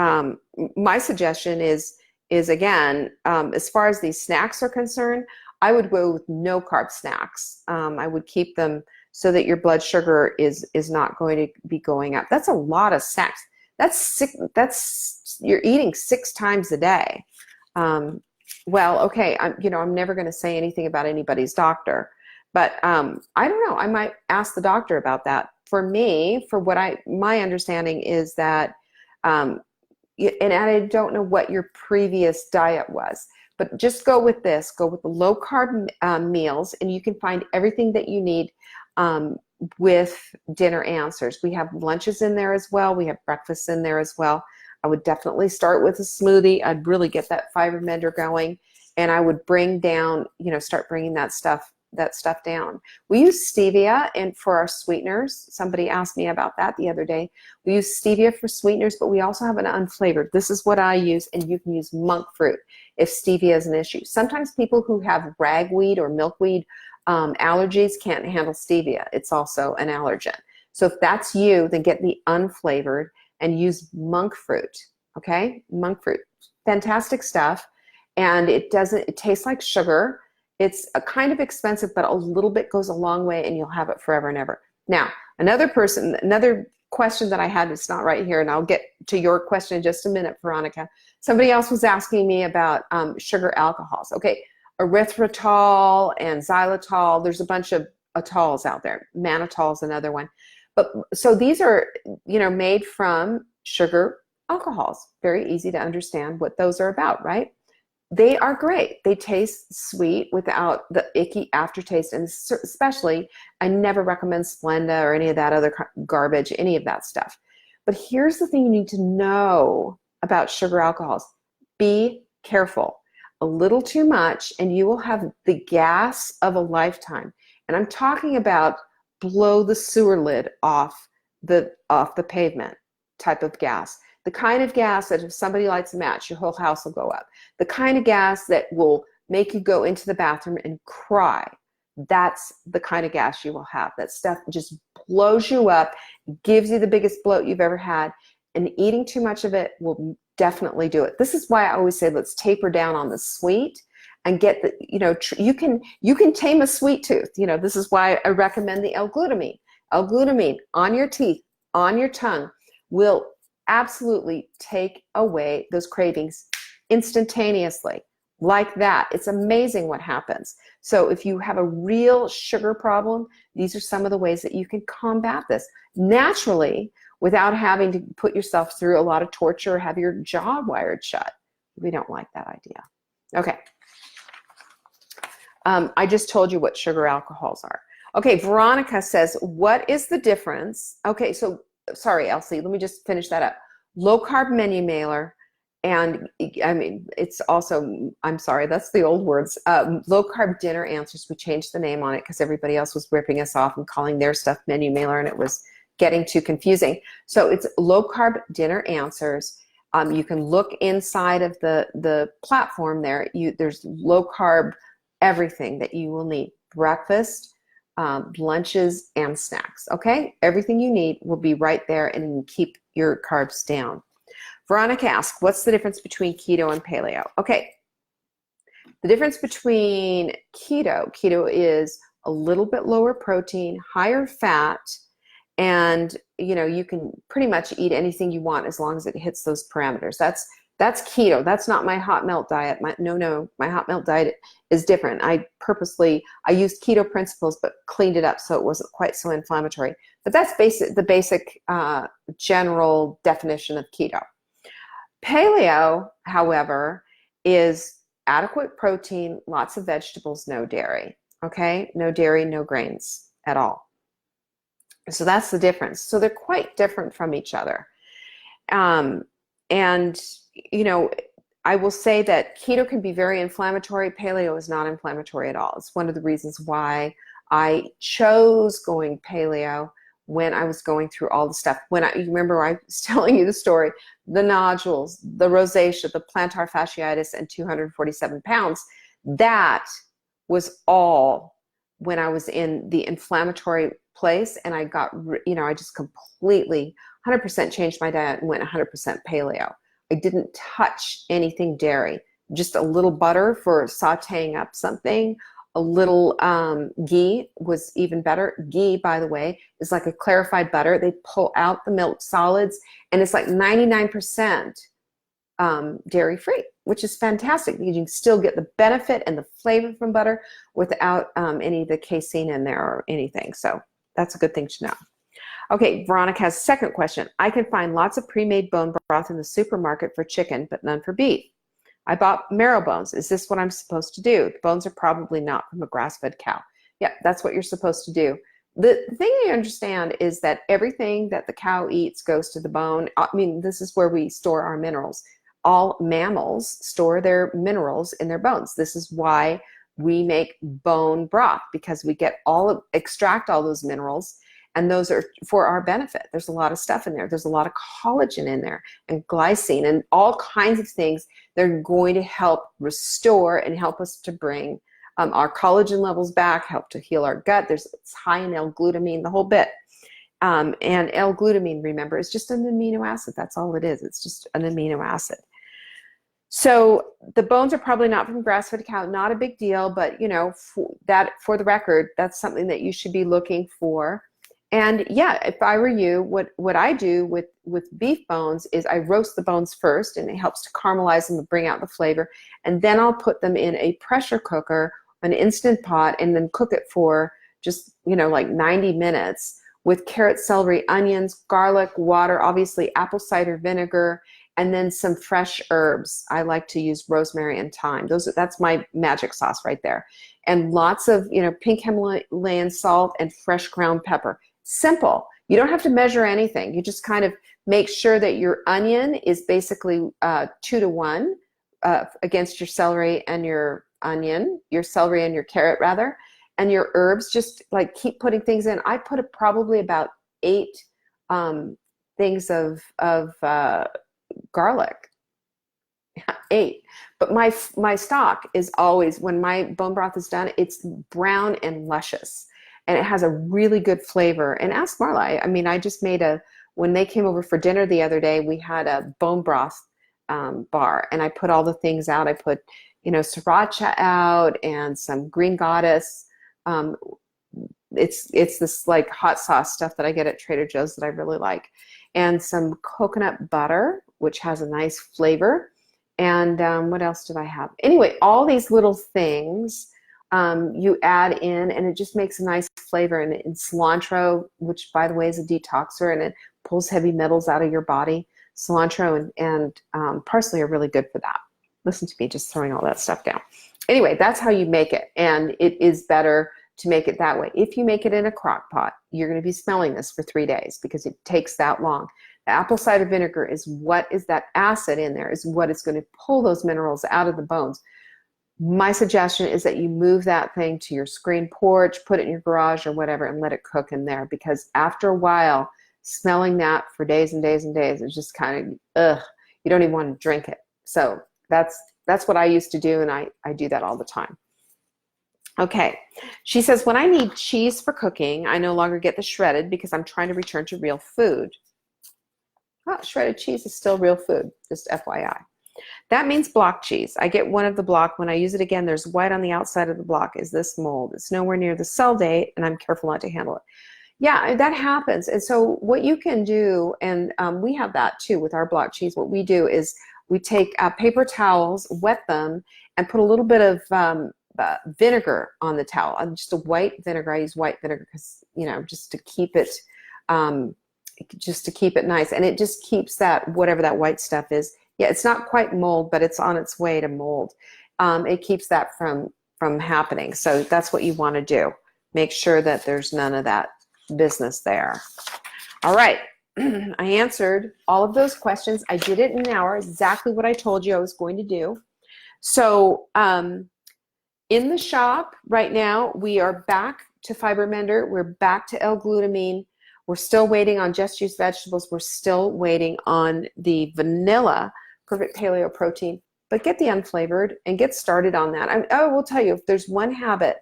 my suggestion is again, as far as these snacks are concerned, I would go with no carb snacks. I would keep them so that your blood sugar is not going to be going up. That's a lot of snacks. That's you're eating 6 times a day. Well, okay, I'm never going to say anything about anybody's doctor, but I don't know. I might ask the doctor about that. For me, my understanding is that, and I don't know what your previous diet was, but just go with this. Go with the low carb meals, and you can find everything that you need with Dinner Answers. We have lunches in there as well. We have breakfasts in there as well. I would definitely start with a smoothie. I'd really get that fiber mender going, and I would bring down, start bringing that stuff down. We use stevia and for our sweeteners. Somebody asked me about that the other day. We use stevia for sweeteners, but we also have an unflavored. This is what I use, and you can use monk fruit if stevia is an issue. Sometimes people who have ragweed or milkweed allergies can't handle stevia. It's also an allergen. So if that's you, then get the unflavored and use monk fruit, okay? Monk fruit, fantastic stuff. And it tastes like sugar. It's a kind of expensive, but a little bit goes a long way, and you'll have it forever and ever. Now, another question that I had, it's not right here, and I'll get to your question in just a minute, Veronica. Somebody else was asking me about sugar alcohols. Okay, erythritol and xylitol, there's a bunch of atols out there. Mannitol is another one. But so these are, made from sugar alcohols. Very easy to understand what those are about, right? They are great. They taste sweet without the icky aftertaste, and especially, I never recommend Splenda or any of that other garbage, any of that stuff. But here's the thing you need to know about sugar alcohols. Be careful. A little too much, and you will have the gas of a lifetime. And I'm talking about blow the sewer lid off the pavement type of gas. The kind of gas that if somebody lights a match, your whole house will go up. The kind of gas that will make you go into the bathroom and cry. That's the kind of gas you will have. That stuff just blows you up, gives you the biggest bloat you've ever had, and eating too much of it will definitely do it. This is why I always say let's taper down on the sweet and get the, you can tame a sweet tooth. This is why I recommend the L-glutamine. L-glutamine on your teeth, on your tongue, will absolutely take away those cravings instantaneously, like that. It's amazing what happens. So if you have a real sugar problem, these are some of the ways that you can combat this naturally without having to put yourself through a lot of torture or have your jaw wired shut. We don't like that idea. Okay. I just told you what sugar alcohols are. Okay, Veronica says, what is the difference? Okay, so sorry, Elsie, let me just finish that up. Low carb menu mailer, and it's also, I'm sorry, that's the old words. Low carb dinner answers, we changed the name on it because everybody else was ripping us off and calling their stuff menu mailer, and it was getting too confusing. So it's low carb dinner answers. You can look inside of the platform there. There's low carb everything that you will need. Breakfast, lunches and snacks. Okay, everything you need will be right there, and you can keep your carbs down. Veronica asks, what's the difference between keto and paleo? Okay, the difference between keto is a little bit lower protein, higher fat, and you can pretty much eat anything you want as long as it hits those parameters. That's keto. That's not my hot melt diet. My hot melt diet is different. I used keto principles but cleaned it up so it wasn't quite so inflammatory. But that's the basic general definition of keto. Paleo, however, is adequate protein, lots of vegetables, no dairy. Okay, no dairy, no grains at all. So that's the difference. So they're quite different from each other. And I will say that keto can be very inflammatory. Paleo is not inflammatory at all. It's one of the reasons why I chose going paleo when I was going through all the stuff. You remember I was telling you the story, the nodules, the rosacea, the plantar fasciitis, and 247 pounds. That was all when I was in the inflammatory place, and I got, I just completely 100% changed my diet and went 100% paleo. I didn't touch anything dairy, just a little butter for sauteing up something. A little ghee was even better. Ghee, by the way, is like a clarified butter. They pull out the milk solids, and it's like 99% dairy-free, which is fantastic. You can still get the benefit and the flavor from butter without any of the casein in there or anything. So that's a good thing to know. Okay, Veronica has a second question. I can find lots of pre-made bone broth in the supermarket for chicken, but none for beef. I bought marrow bones. Is this what I'm supposed to do? The bones are probably not from a grass-fed cow. Yeah, that's what you're supposed to do. The thing you understand is that everything that the cow eats goes to the bone. I mean, this is where we store our minerals. All mammals store their minerals in their bones. This is why we make bone broth, because we extract all those minerals, and those are for our benefit. There's a lot of stuff in there. There's a lot of collagen in there and glycine and all kinds of things that are going to help restore and help us to bring our collagen levels back, help to heal our gut. It's high in L-glutamine, the whole bit. And L-glutamine, remember, is just an amino acid. That's all it is. It's just an amino acid. So the bones are probably not from grass-fed cow. Not a big deal, but for the record, that's something that you should be looking for. And yeah, if I were you, what I do with beef bones is I roast the bones first, and it helps to caramelize them and bring out the flavor. And then I'll put them in a pressure cooker, an Instant Pot, and then cook it for just, like 90 minutes with carrot, celery, onions, garlic, water, obviously apple cider vinegar, and then some fresh herbs. I like to use rosemary and thyme. That's my magic sauce right there. And lots of, pink Himalayan salt and fresh ground pepper. Simple. You don't have to measure anything. You just kind of make sure that your onion is basically 2-to-1 against your celery and your carrot rather, and your herbs. Just like keep putting things in. I put probably about 8 things of garlic. 8. But my stock is always, when my bone broth is done, it's brown and luscious. And it has a really good flavor. And ask Marla. I mean, I just made when they came over for dinner the other day, we had a bone broth bar, and I put all the things out. I put, sriracha out and some green goddess. It's this like hot sauce stuff that I get at Trader Joe's that I really like. And some coconut butter, which has a nice flavor. And what else did I have? Anyway, all these little things you add in, and it just makes a nice flavor. And cilantro, which by the way is a detoxer, and it pulls heavy metals out of your body. Cilantro and parsley are really good for that. Listen to me just throwing all that stuff down. Anyway, that's how you make it, and it is better to make it that way. If you make it in a crock pot, you're going to be smelling this for 3 days because it takes that long. The apple cider vinegar is that acid in there is what is going to pull those minerals out of the bones. My suggestion is that you move that thing to your screen porch, put it in your garage or whatever, and let it cook in there, because after a while, smelling that for days and days and days is just kind of, you don't even want to drink it. So that's what I used to do, and I do that all the time. Okay. She says, when I need cheese for cooking, I no longer get the shredded because I'm trying to return to real food. Oh, shredded cheese is still real food, just FYI. That means block cheese. I get one of the block. When I use it again, there's white on the outside of the block. Is this mold? It's nowhere near the sell date, and I'm careful not to handle it. Yeah, that happens. And so what you can do, and we have that too with our block cheese, what we do is we take paper towels, wet them, and put a little bit of vinegar on the towel. Just a white vinegar. I use white vinegar because, just to keep it nice. And it just keeps that, whatever that white stuff is. Yeah, it's not quite mold, but it's on its way to mold. It keeps that from happening. So that's what you want to do. Make sure that there's none of that business there. All right. I answered all of those questions. I did it in an hour, exactly what I told you I was going to do. So in the shop right now, we are back to Fiber Mender. We're back to L-glutamine. We're still waiting on Just Juice Vegetables. We're still waiting on the vanilla Perfect Paleo Protein. But get the unflavored and get started on that. I will tell you, if there's one habit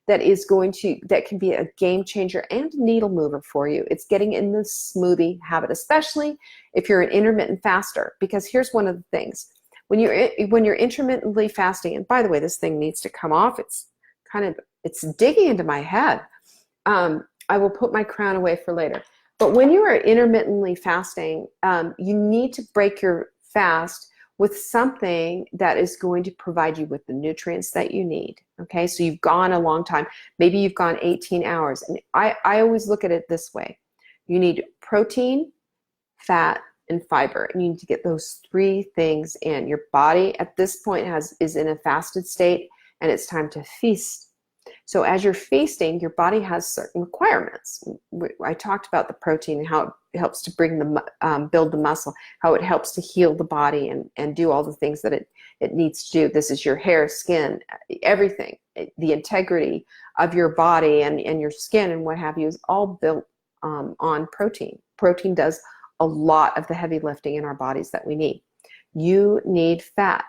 that can be a game changer and a needle mover for you, it's getting in the smoothie habit, especially if you're an intermittent faster. Because here's one of the things. When you're intermittently fasting, and by the way, this thing needs to come off. It's digging into my head. I will put my crown away for later. But when you are intermittently fasting, you need to break your fast with something that is going to provide you with the nutrients that you need. Okay, so you've gone a long time. Maybe you've gone 18 hours. And I always look at it this way. You need protein, fat, and fiber. And you need to get those three things in. Your body at this point is in a fasted state, and it's time to feast. So as you're feasting, your body has certain requirements. I talked about the protein and how it helps to build the muscle, how it helps to heal the body and do all the things that it needs to do. This is your hair, skin, everything. The integrity of your body and your skin and what have you is all built on protein. Protein does a lot of the heavy lifting in our bodies that we need. You need fat.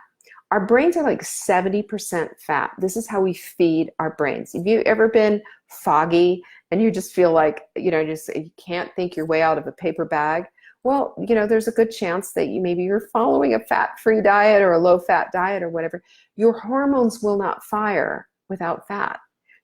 Our brains are like 70% fat. This is how we feed our brains. Have you ever been foggy and you just feel like, you can't think your way out of a paper bag? Well, there's a good chance that you're following a fat-free diet or a low-fat diet or whatever. Your hormones will not fire without fat.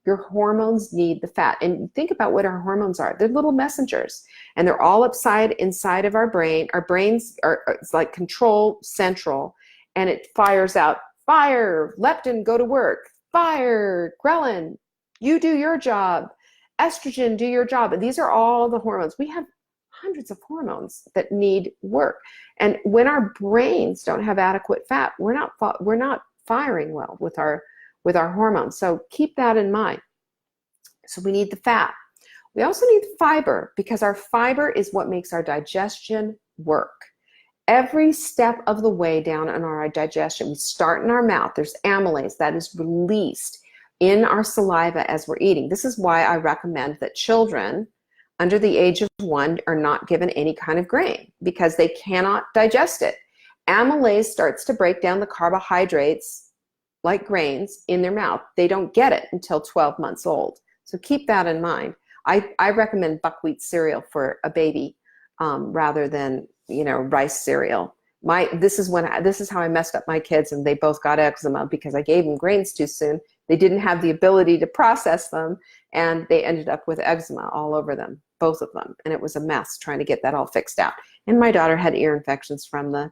Your hormones need the fat. And think about what our hormones are. They're little messengers, and they're all inside of our brain. Our brains it's like control central. And it fires out, fire, leptin, go to work, fire, ghrelin, you do your job, estrogen, do your job. And these are all the hormones. We have hundreds of hormones that need work. And when our brains don't have adequate fat, we're not firing well with our hormones. So keep that in mind. So we need the fat. We also need fiber, because our fiber is what makes our digestion work. Every step of the way down in our digestion, we start in our mouth. There's amylase that is released in our saliva as we're eating. This is why I recommend that children under the age of 1 are not given any kind of grain, because they cannot digest it. Amylase starts to break down the carbohydrates like grains in their mouth. They don't get it until 12 months old. So keep that in mind. I recommend buckwheat cereal for a baby rather than rice cereal. This is how I messed up my kids, and they both got eczema because I gave them grains too soon. They didn't have the ability to process them, and they ended up with eczema all over them, both of them. And it was a mess trying to get that all fixed out. And my daughter had ear infections from the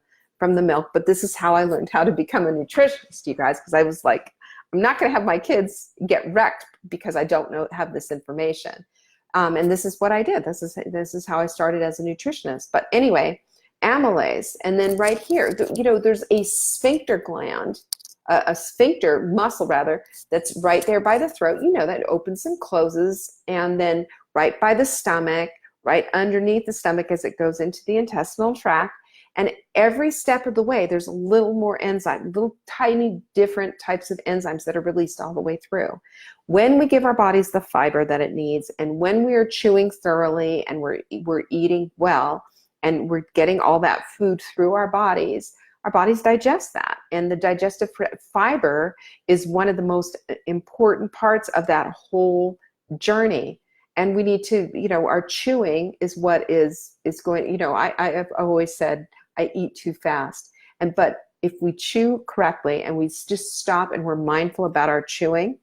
milk. But this is how I learned how to become a nutritionist, you guys, because I was like, I'm not going to have my kids get wrecked because I don't have this information. And this is what I did. This is how I started as a nutritionist. But anyway, amylase. And then right here, there's a sphincter gland, a sphincter muscle rather, that's right there by the throat. That opens and closes. And then right by the stomach, right underneath the stomach as it goes into the intestinal tract. And every step of the way, there's a little more enzyme, little tiny different types of enzymes that are released all the way through. When we give our bodies the fiber that it needs, and when we are chewing thoroughly and we're eating well, and we're getting all that food through our bodies, our bodies digest that. And the digestive fiber is one of the most important parts of that whole journey. And we need to, our chewing is what is going, I've always said I eat too fast. But if we chew correctly and we just stop and we're mindful about our chewing,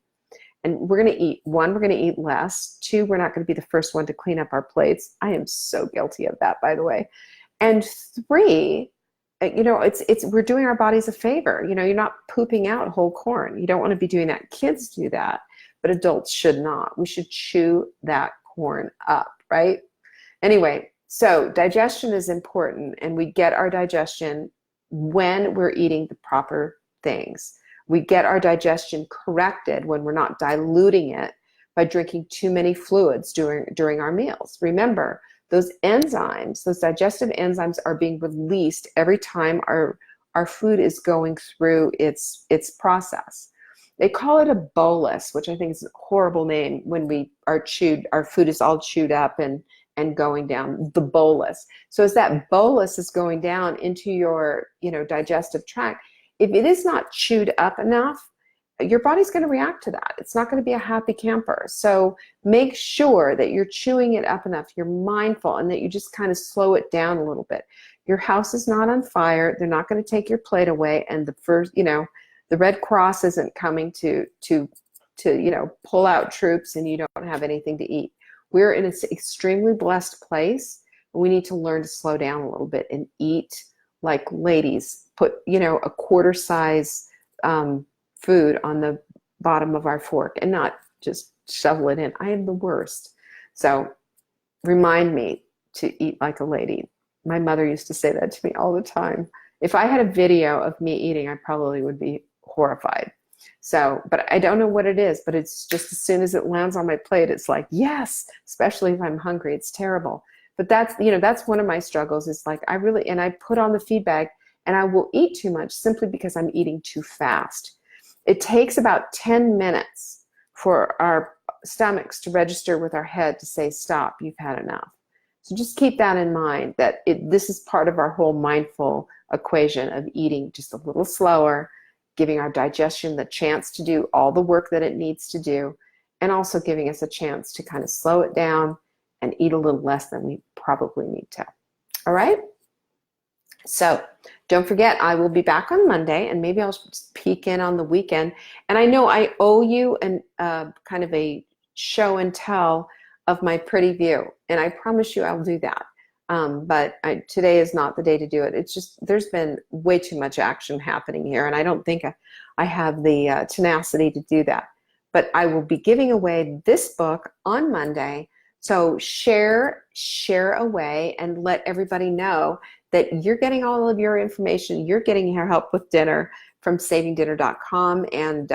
and we're going to eat, one, we're going to eat less. Two, we're not going to be the first one to clean up our plates. I am so guilty of that, by the way. And three, we're doing our bodies a favor. You're not pooping out whole corn. You don't want to be doing that. Kids do that, but adults should not. We should chew that corn up, right? Anyway, so digestion is important, and we get our digestion when we're eating the proper things. We get our digestion corrected when we're not diluting it by drinking too many fluids during our meals. Remember, those enzymes, those digestive enzymes are being released every time our food is going through its process. They call it a bolus, which I think is a horrible name when our food is all chewed up and going down, the bolus. So as that bolus is going down into your digestive tract, if it is not chewed up enough, your body's going to react to that. It's not going to be a happy camper. So make sure that you're chewing it up enough, you're mindful, and that you just kind of slow it down a little bit. Your house is not on fire. They're not going to take your plate away. And the Red Cross isn't coming to pull out troops and you don't have anything to eat. We're in an extremely blessed place. We need to learn to slow down a little bit and eat like ladies. Put, a quarter size food on the bottom of our fork and not just shovel it in. I am the worst. So remind me to eat like a lady. My mother used to say that to me all the time. If I had a video of me eating, I probably would be horrified. So, but I don't know what it is, but it's just as soon as it lands on my plate, it's like, yes, especially if I'm hungry, it's terrible. But that's one of my struggles is like, I put on the feedback and I will eat too much simply because I'm eating too fast. It takes about 10 minutes for our stomachs to register with our head to say, stop, you've had enough. So just keep that in mind, that this is part of our whole mindful equation of eating just a little slower, giving our digestion the chance to do all the work that it needs to do, and also giving us a chance to kind of slow it down and eat a little less than we probably need to. All right? So don't forget, I will be back on Monday, and maybe I'll just peek in on the weekend. And I know I owe you kind of a show and tell of my pretty view, and I promise you I'll do that. But today is not the day to do it. It's just there's been way too much action happening here, and I don't think I have the tenacity to do that. But I will be giving away this book on Monday. So share away and let everybody know that you're getting all of your information. You're getting your help with dinner from savingdinner.com, and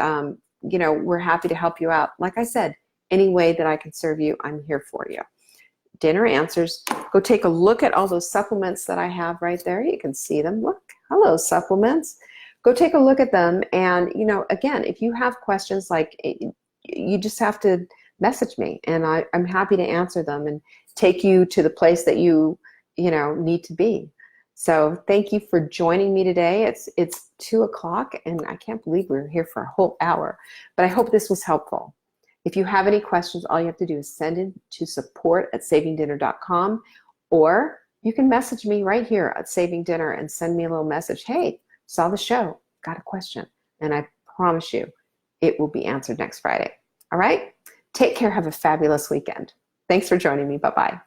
we're happy to help you out. Like I said, any way that I can serve you, I'm here for you. Dinner Answers. Go take a look at all those supplements that I have right there. You can see them. Look, hello, supplements. Go take a look at them. And, again, if you have questions, like you just have to message me, and I'm happy to answer them and take you to the place that you need to be. So thank you for joining me today. It's 2 o'clock, and I can't believe we were here for a whole hour, but I hope this was helpful. If you have any questions, all you have to do is send it to support@savingdinner.com, or you can message me right here at Saving Dinner and send me a little message. Hey, saw the show, got a question, and I promise you it will be answered next Friday. All right? Take care. Have a fabulous weekend. Thanks for joining me. Bye-bye.